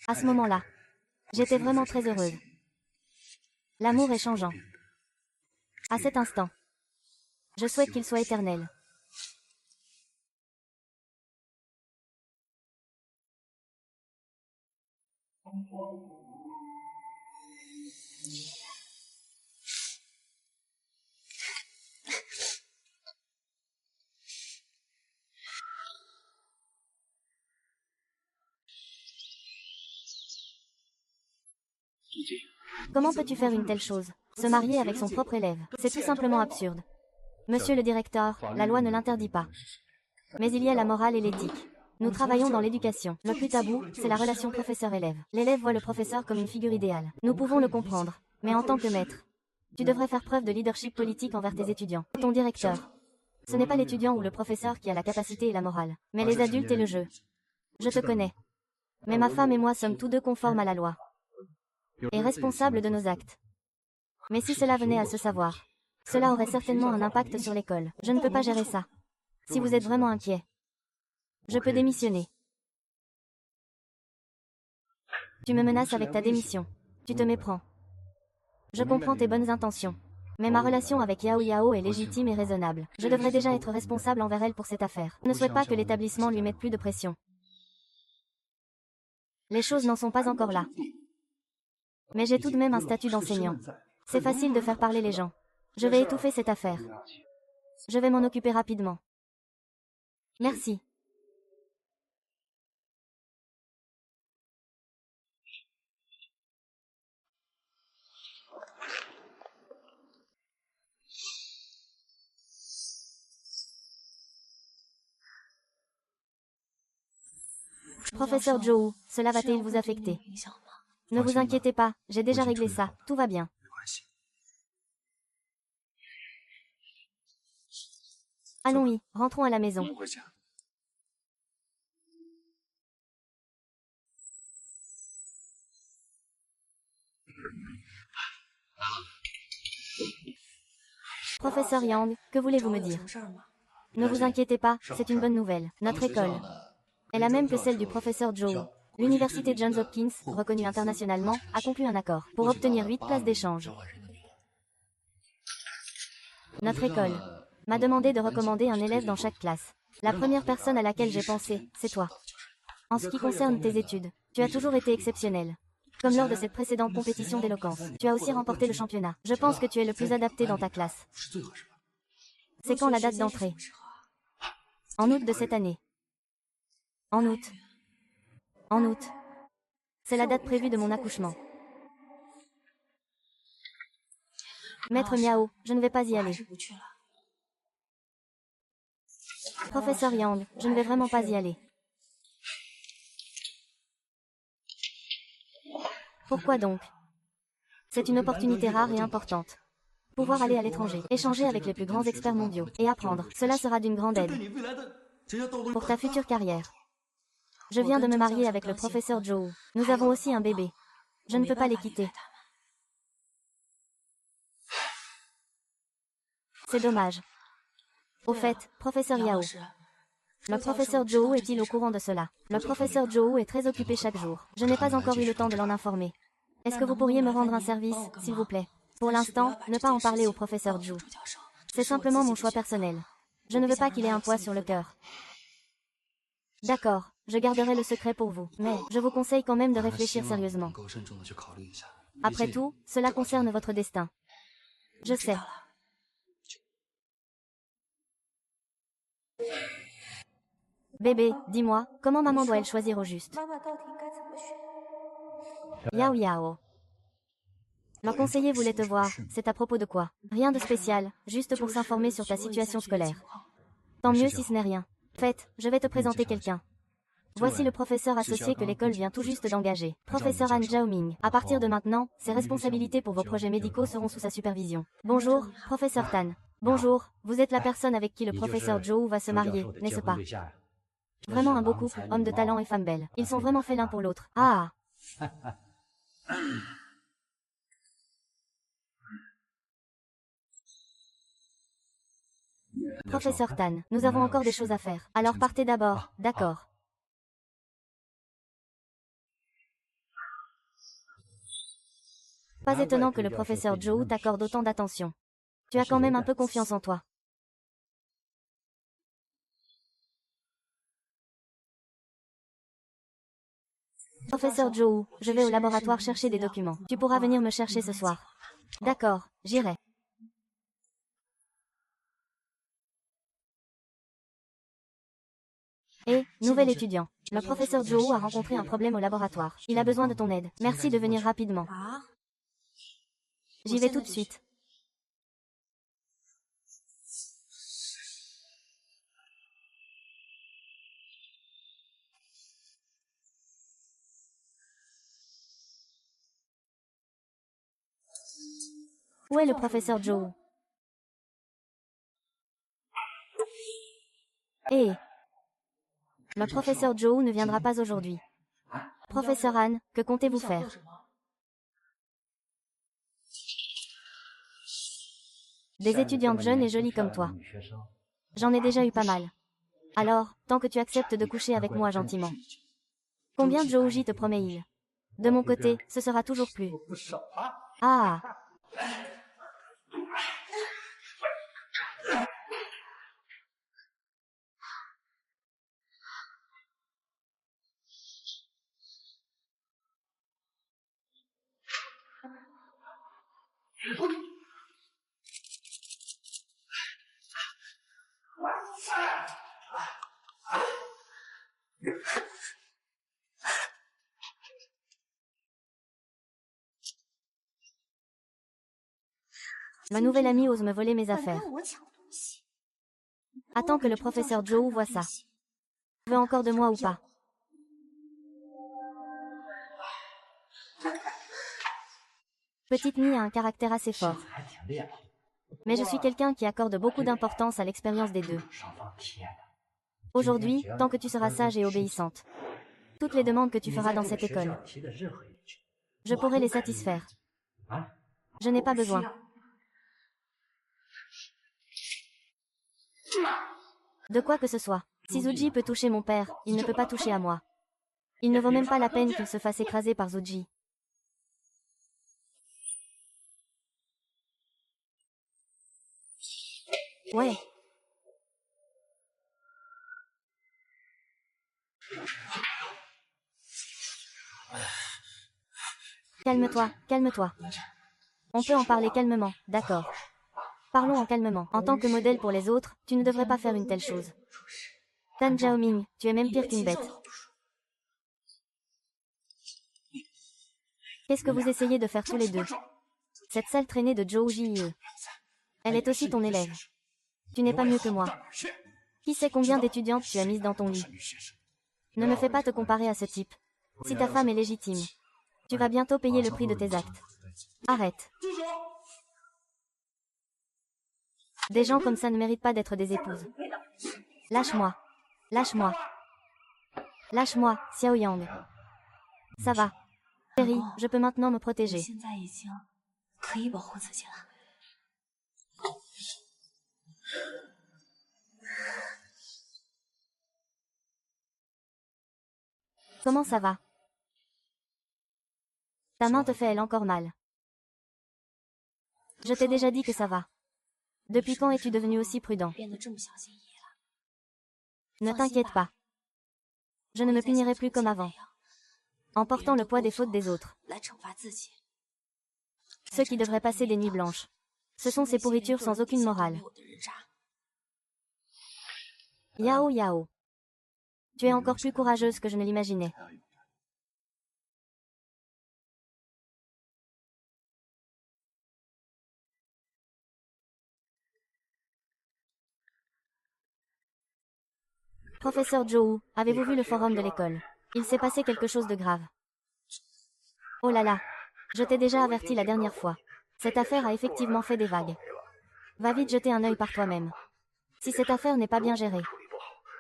À ce moment-là, j'étais vraiment très heureuse. L'amour est changeant. À cet instant, je souhaite qu'il soit éternel. Comment peux-tu faire une telle chose? Se marier avec son propre élève. C'est tout simplement absurde. Monsieur le directeur, la loi ne l'interdit pas. Mais il y a la morale et l'éthique. Nous travaillons dans l'éducation. Le plus tabou, c'est la relation professeur-élève. L'élève voit le professeur comme une figure idéale. Nous pouvons le comprendre. Mais en tant que maître, tu devrais faire preuve de leadership politique envers tes étudiants. Ton directeur. Ce n'est pas l'étudiant ou le professeur qui a la capacité et la morale, mais les adultes et le jeu. Je te connais. Mais ma femme et moi sommes tous deux conformes à la loi. Et responsables de nos actes. Mais si cela venait à se savoir, cela aurait certainement un impact sur l'école. Je ne peux pas gérer ça. Si vous êtes vraiment inquiet, je peux démissionner. Tu me menaces avec ta démission. Tu te méprends. Je comprends tes bonnes intentions. Mais ma relation avec Yao Yao est légitime et raisonnable. Je devrais déjà être responsable envers elle pour cette affaire. Je ne souhaite pas que l'établissement lui mette plus de pression. Les choses n'en sont pas encore là. Mais j'ai tout de même un statut d'enseignant. C'est facile de faire parler les gens. Je vais étouffer cette affaire. Je vais m'en occuper rapidement. Merci. Professeur Zhou, cela va-t-il vous affecter? Ne vous inquiétez pas, j'ai déjà réglé ça, tout va bien. Allons-y, rentrons à la maison. Professeur Yang, que voulez-vous me dire? Ne vous inquiétez pas, c'est une bonne nouvelle. Notre école est la même que celle du professeur Zhou. L'université Johns Hopkins, reconnue internationalement, a conclu un accord pour obtenir 8 places d'échange. Notre école m'a demandé de recommander un élève dans chaque classe. La première personne à laquelle j'ai pensé, c'est toi. En ce qui concerne tes études, tu as toujours été exceptionnel. Comme lors de cette précédente compétition d'éloquence, tu as aussi remporté le championnat. Je pense que tu es le plus adapté dans ta classe. C'est quand la date d'entrée? En août de cette année. En août. En août. C'est la date prévue de mon accouchement. Maître Miao, je ne vais pas y aller. Professeur Yang, je ne vais vraiment pas y aller. Pourquoi donc? C'est une opportunité rare et importante. Pouvoir aller à l'étranger, échanger avec les plus grands experts mondiaux, et apprendre, cela sera d'une grande aide. Pour ta future carrière. Je viens de me marier avec le professeur Zhou. Nous avons aussi un bébé. Je ne peux pas les quitter. C'est dommage. Au fait, professeur Yao, le professeur Zhou est-il au courant de cela? Le professeur Zhou est très occupé chaque jour. Je n'ai pas encore eu le temps de l'en informer. Est-ce que vous pourriez me rendre un service, s'il vous plaît? Pour l'instant, ne pas en parler au professeur Zhou. C'est simplement mon choix personnel. Je ne veux pas qu'il ait un poids sur le cœur. D'accord, je garderai le secret pour vous, mais je vous conseille quand même de réfléchir sérieusement. Après tout, cela concerne votre destin. Je sais. Bébé, dis-moi, comment maman doit-elle choisir au juste? Yao Yao. L'conseiller voulait te voir, c'est à propos de quoi? Rien de spécial, juste pour s'informer sur ta situation scolaire. Tant mieux si ce n'est rien. Faites, je vais te présenter quelqu'un. Voici le professeur associé que l'école vient tout juste d'engager. Professeur Han Zhaoming. À partir de maintenant, ses responsabilités pour vos projets médicaux seront sous sa supervision. Bonjour, professeur Tan. Bonjour, vous êtes la personne avec qui le professeur Zhou va se marier, n'est-ce pas? Vraiment un beau couple, homme de talent et femme belle. Ils sont vraiment faits l'un pour l'autre. Ah! Professeur Tan, nous avons encore des choses à faire. Alors partez d'abord, d'accord. Pas étonnant que le professeur Zhou t'accorde autant d'attention. Tu as quand même un peu confiance en toi. Professeur Zhou, je vais au laboratoire chercher des documents. Tu pourras venir me chercher ce soir. D'accord, j'irai. Et, nouvel étudiant. Le professeur Zhou a rencontré un problème au laboratoire. Il a besoin de ton aide. Merci de venir rapidement. J'y vais tout de suite. Où est le professeur Zhou? Eh! Le professeur Zhou ne viendra pas aujourd'hui. Professeur Han, que comptez-vous faire? Des étudiantes jeunes et jolies comme toi. J'en ai déjà eu pas mal. Alors, tant que tu acceptes de coucher avec moi gentiment. Combien de Zhouji te promet-il? De mon côté, ce sera toujours plus. Ah! Ma nouvelle amie ose me voler mes affaires. Attends que le professeur Zhou voit ça. Tu veux encore de moi ou pas? Petite Mie a un caractère assez fort. Mais je suis quelqu'un qui accorde beaucoup d'importance à l'expérience des deux. Aujourd'hui, tant que tu seras sage et obéissante. Toutes les demandes que tu feras dans cette école. Je pourrai les satisfaire. Je n'ai pas besoin. De quoi que ce soit. Si Zuji peut toucher mon père, il ne peut pas toucher à moi. Il ne vaut même pas la peine qu'il se fasse écraser par Zuji. Ouais. Calme-toi, calme-toi. On peut en parler calmement, d'accord. Parlons en calmement. En tant que modèle pour les autres, tu ne devrais pas faire une telle chose. Tan Zhaoming, tu es même pire qu'une bête. Qu'est-ce que vous essayez de faire tous les deux? Cette sale traînée de Zhou Jie. Elle est aussi ton élève. Tu n'es pas mieux que moi. Qui sait combien d'étudiantes tu as mises dans ton lit? Ne me fais pas te comparer à ce type. Si ta femme est légitime, tu vas bientôt payer le prix de tes actes. Arrête. Des gens comme ça ne méritent pas d'être des épouses. Lâche-moi. Lâche-moi. Lâche-moi, Xiao Yang. Ça va. Chérie, je peux maintenant me protéger. Comment ça va? Ta main te fait-elle encore mal? Je t'ai déjà dit que ça va. Depuis quand es-tu devenu aussi prudent? Ne t'inquiète pas. Je ne me punirai plus comme avant. En portant le poids des fautes des autres. Ceux qui devraient passer des nuits blanches. Ce sont ces pourritures sans aucune morale. Yao Yao. Tu es encore plus courageuse que je ne l'imaginais. Professeur Zhou, avez-vous vu le forum de l'école? Il s'est passé quelque chose de grave. Oh là là. Je t'ai déjà averti la dernière fois. Cette affaire a effectivement fait des vagues. Va vite jeter un œil par toi-même. Si cette affaire n'est pas bien gérée,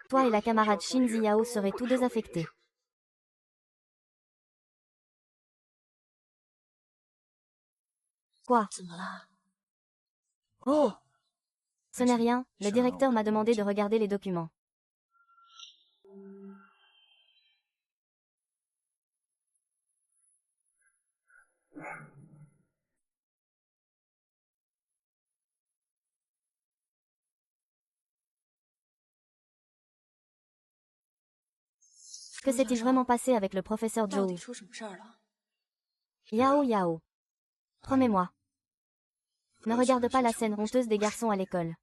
toi et la camarade Shin Ziyao seraient tous deux affectés. Quoi? Oh! Ce n'est rien, le directeur m'a demandé de regarder les documents. Que s'est-il vraiment passé avec le professeur Zhou? Yao Yao. Promets-moi. Ne regarde pas la scène honteuse des garçons à l'école.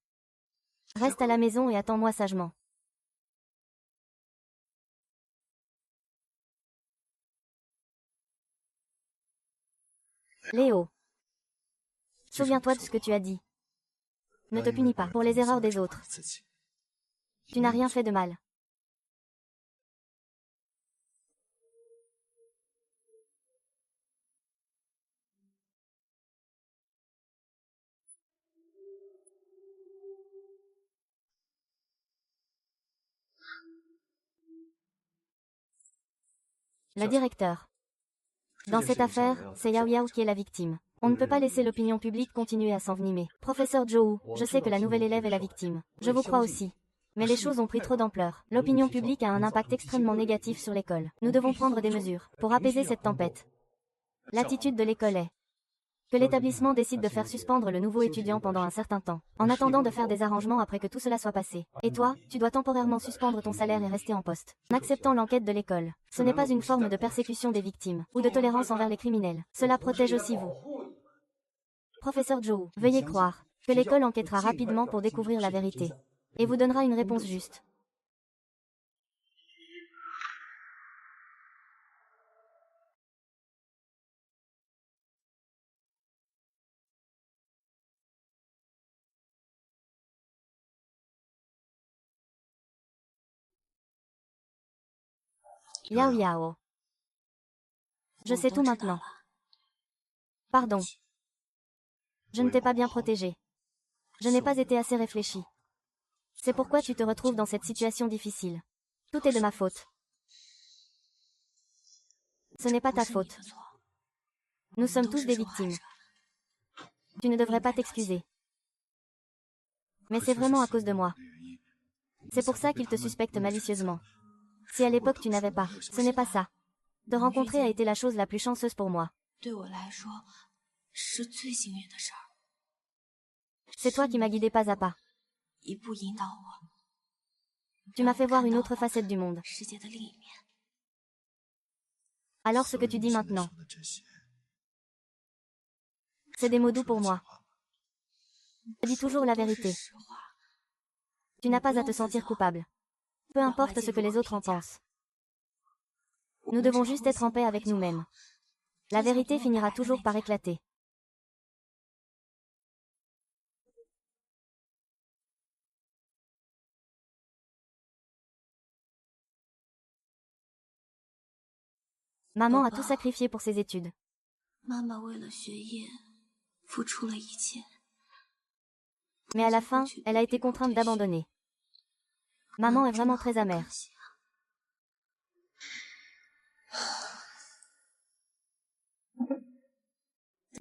Reste à la maison et attends-moi sagement. Léo. Souviens-toi de ce que tu as dit. Ne te punis pas pour les erreurs des autres. Tu n'as rien fait de mal. Le directeur. Dans cette affaire, c'est Yao Yao qui est la victime. On ne peut pas laisser l'opinion publique continuer à s'envenimer. Professeur Zhou, je sais que la nouvelle élève est la victime. Je vous crois aussi. Mais les choses ont pris trop d'ampleur. L'opinion publique a un impact extrêmement négatif sur l'école. Nous devons prendre des mesures pour apaiser cette tempête. L'attitude de l'école est que l'établissement décide de faire suspendre le nouveau étudiant pendant un certain temps, en attendant de faire des arrangements après que tout cela soit passé. Et toi, tu dois temporairement suspendre ton salaire et rester en poste, en acceptant l'enquête de l'école. Ce n'est pas une forme de persécution des victimes, ou de tolérance envers les criminels. Cela protège aussi vous. Professeur Zhou, veuillez croire que l'école enquêtera rapidement pour découvrir la vérité, et vous donnera une réponse juste. Yao Yao. Je sais tout maintenant. Pardon. Je ne t'ai pas bien protégé. Je n'ai pas été assez réfléchi. C'est pourquoi tu te retrouves dans cette situation difficile. Tout est de ma faute. Ce n'est pas ta faute. Nous sommes tous des victimes. Tu ne devrais pas t'excuser. Mais c'est vraiment à cause de moi. C'est pour ça qu'ils te suspectent malicieusement. Si à l'époque tu n'avais pas, ce n'est pas ça. Te rencontrer a été la chose la plus chanceuse pour moi. C'est toi qui m'as guidé pas à pas. Tu m'as fait voir une autre facette du monde. Alors ce que tu dis maintenant, c'est des mots doux pour moi. Dis toujours la vérité. Tu n'as pas à te sentir coupable. Peu importe ce que les autres en pensent. Nous devons juste être en paix avec nous-mêmes. La vérité finira toujours par éclater. Maman a tout sacrifié pour ses études. Mais à la fin, elle a été contrainte d'abandonner. Maman est vraiment très amère.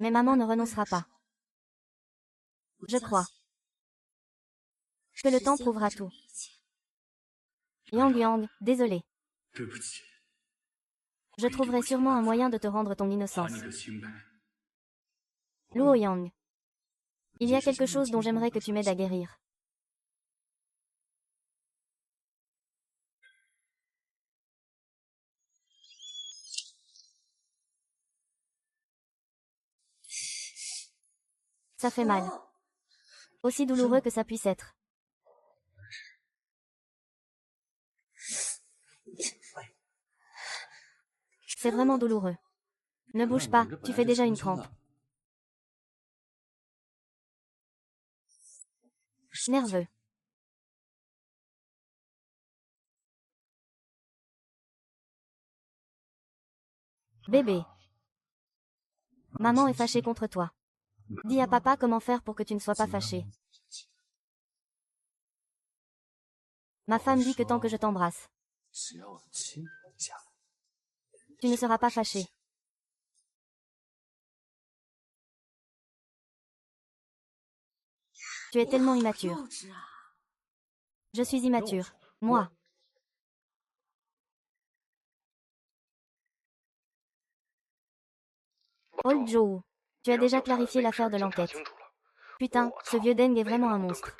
Mais maman ne renoncera pas. Je crois que le temps prouvera tout. Yang Yang, désolé. Je trouverai sûrement un moyen de te rendre ton innocence. Luo Yang. Il y a quelque chose dont j'aimerais que tu m'aides à guérir. Ça fait mal. Aussi douloureux que ça puisse être. C'est vraiment douloureux. Ne bouge pas, tu fais déjà une crampe. Nerveux. Bébé. Maman est fâchée contre toi. Dis à papa comment faire pour que tu ne sois pas fâché. Ma femme dit que tant que je t'embrasse, tu ne seras pas fâché. Tu es tellement immature. Je suis immature. Moi. Old Joe. Tu as déjà clarifié l'affaire de l'enquête. Putain, ce vieux Deng est vraiment un monstre.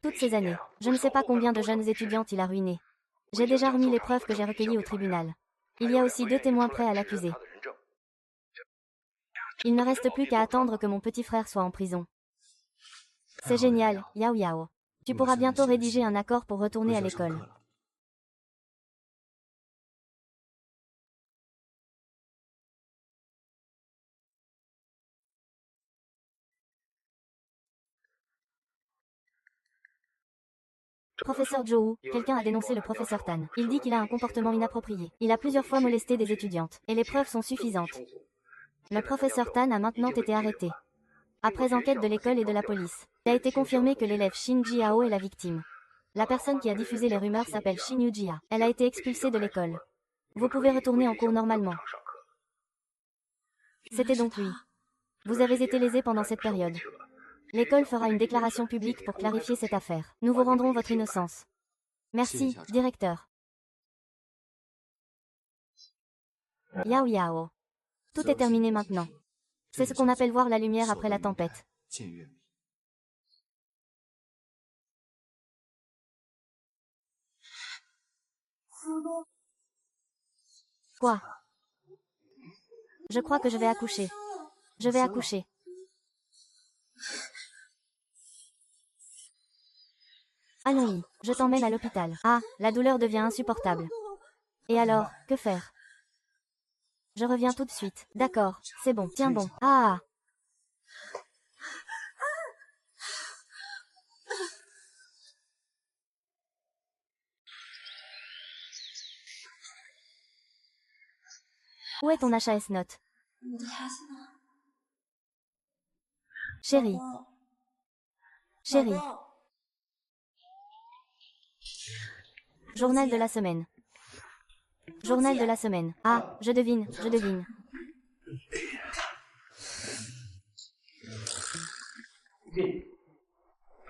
Toutes ces années, je ne sais pas combien de jeunes étudiantes il a ruinées. J'ai déjà remis les preuves que j'ai recueillies au tribunal. Il y a aussi 2 témoins prêts à l'accuser. Il ne reste plus qu'à attendre que mon petit frère soit en prison. C'est génial, Yao Yao. Tu pourras bientôt rédiger un accord pour retourner à l'école. Professeur Zhou, quelqu'un a dénoncé le professeur Tan. Il dit qu'il a un comportement inapproprié. Il a plusieurs fois molesté des étudiantes. Et les preuves sont suffisantes. Le professeur Tan a maintenant été arrêté. Après enquête de l'école et de la police, il a été confirmé que l'élève Shin Jiao est la victime. La personne qui a diffusé les rumeurs s'appelle Shin Yujia. Elle a été expulsée de l'école. Vous pouvez retourner en cours normalement. C'était donc lui. Vous avez été lésé pendant cette période. L'école fera une déclaration publique pour clarifier cette affaire. Nous vous rendrons votre innocence. Merci, directeur. Yao Yao. Tout est terminé maintenant. C'est ce qu'on appelle voir la lumière après la tempête. Quoi? Je crois que je vais accoucher. Je vais accoucher. Allons-y, je t'emmène à l'hôpital. Ah, la douleur devient insupportable. Et alors, que faire? Je reviens tout de suite. D'accord, c'est bon, tiens bon. Ah! Où est ton HAS note? Chérie. Chérie. Journal de la semaine. Journal de la semaine. Ah, je devine, je devine.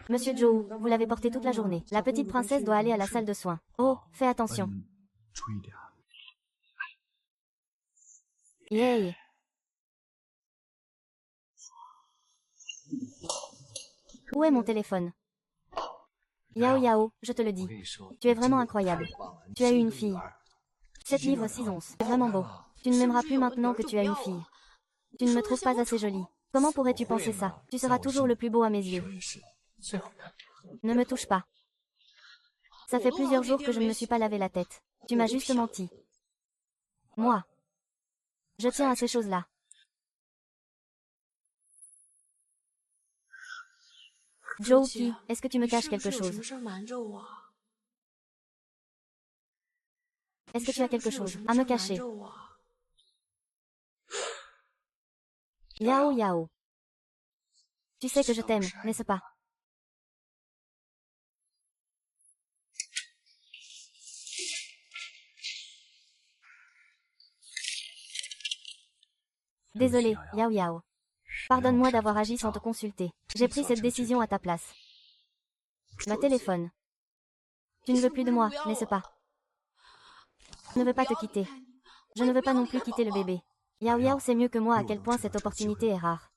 Monsieur Zhou, vous l'avez porté toute la journée. La petite princesse doit aller à la salle de soins. Oh, fais attention. Yay. Où est mon téléphone? Yao Yao, je te le dis. Tu es vraiment incroyable. Tu as eu une fille. 7 livres 6 onces. C'est vraiment beau. Tu ne m'aimeras plus maintenant que tu as une fille. Tu ne me trouves pas assez jolie. Comment pourrais-tu penser ça? Tu seras toujours le plus beau à mes yeux. Ne me touche pas. Ça fait plusieurs jours que je ne me suis pas lavé la tête. Tu m'as juste menti. Moi. Je tiens à ces choses-là. Zhouqi, est-ce que tu me caches quelque chose? Est-ce que tu as quelque chose à me cacher? Yao Yao. Tu sais que je t'aime, n'est-ce pas? Désolé, Yao Yao. Pardonne-moi d'avoir agi sans te consulter. J'ai pris cette décision à ta place. Ma téléphone. Tu ne veux plus de moi, n'est-ce pas? Je ne veux pas te quitter. Je ne veux pas non plus quitter le bébé. Yao Yao sait mieux que moi à quel point cette opportunité est rare.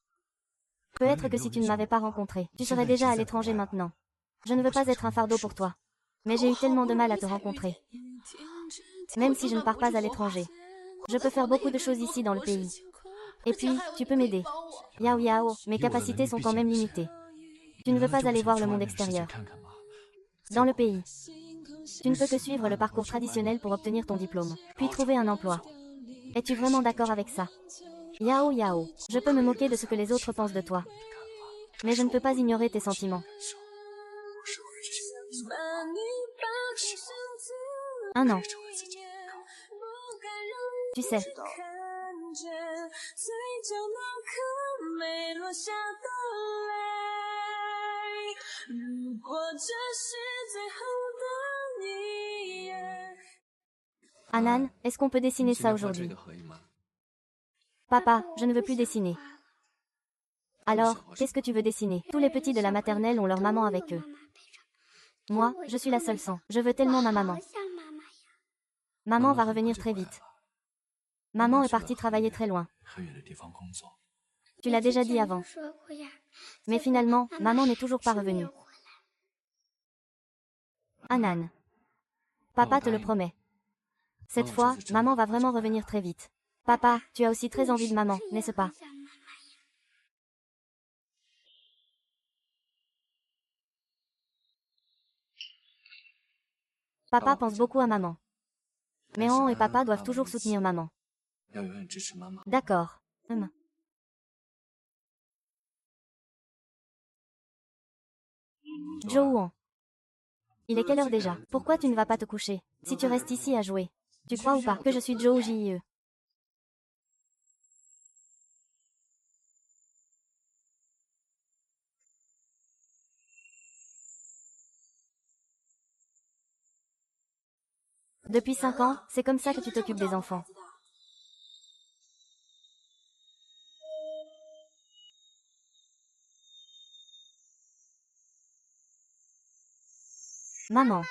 Peut-être que si tu ne m'avais pas rencontré, tu serais déjà à l'étranger maintenant. Je ne veux pas être un fardeau pour toi. Mais j'ai eu tellement de mal à te rencontrer. Même si je ne pars pas à l'étranger. Je peux faire beaucoup de choses ici dans le pays. Et puis, tu peux m'aider. Yao Yao, mes capacités sont quand même limitées. Tu ne veux pas aller voir le monde extérieur. Dans le pays. Tu ne peux que suivre le parcours traditionnel pour obtenir ton diplôme, puis trouver un emploi. Es-tu vraiment d'accord avec ça? Yao Yao, je peux me moquer de ce que les autres pensent de toi. Mais je ne peux pas ignorer tes sentiments. Un an. Tu sais. Hanan, est-ce qu'on peut dessiner ça aujourd'hui? Papa, je ne veux plus dessiner. Alors, qu'est-ce que tu veux dessiner? Tous les petits de la maternelle ont leur maman avec eux. Moi, je suis la seule sans. Je veux tellement ma maman. Maman va revenir très vite. Maman est partie travailler très loin. Tu l'as déjà dit avant. Mais finalement, maman n'est toujours pas revenue. Hanan. Papa te le promet. Cette fois, maman va vraiment revenir très vite. Papa, tu as aussi très envie de maman, n'est-ce pas? Papa pense beaucoup à maman. Mais An et papa doivent toujours soutenir maman. D'accord. Joe. Il est quelle heure déjà? Pourquoi tu ne vas pas te coucher? Si tu restes ici à jouer. Tu crois ou pas que je suis Joe JIE? Depuis 5 ans, c'est comme ça que tu t'occupes des enfants. Maman.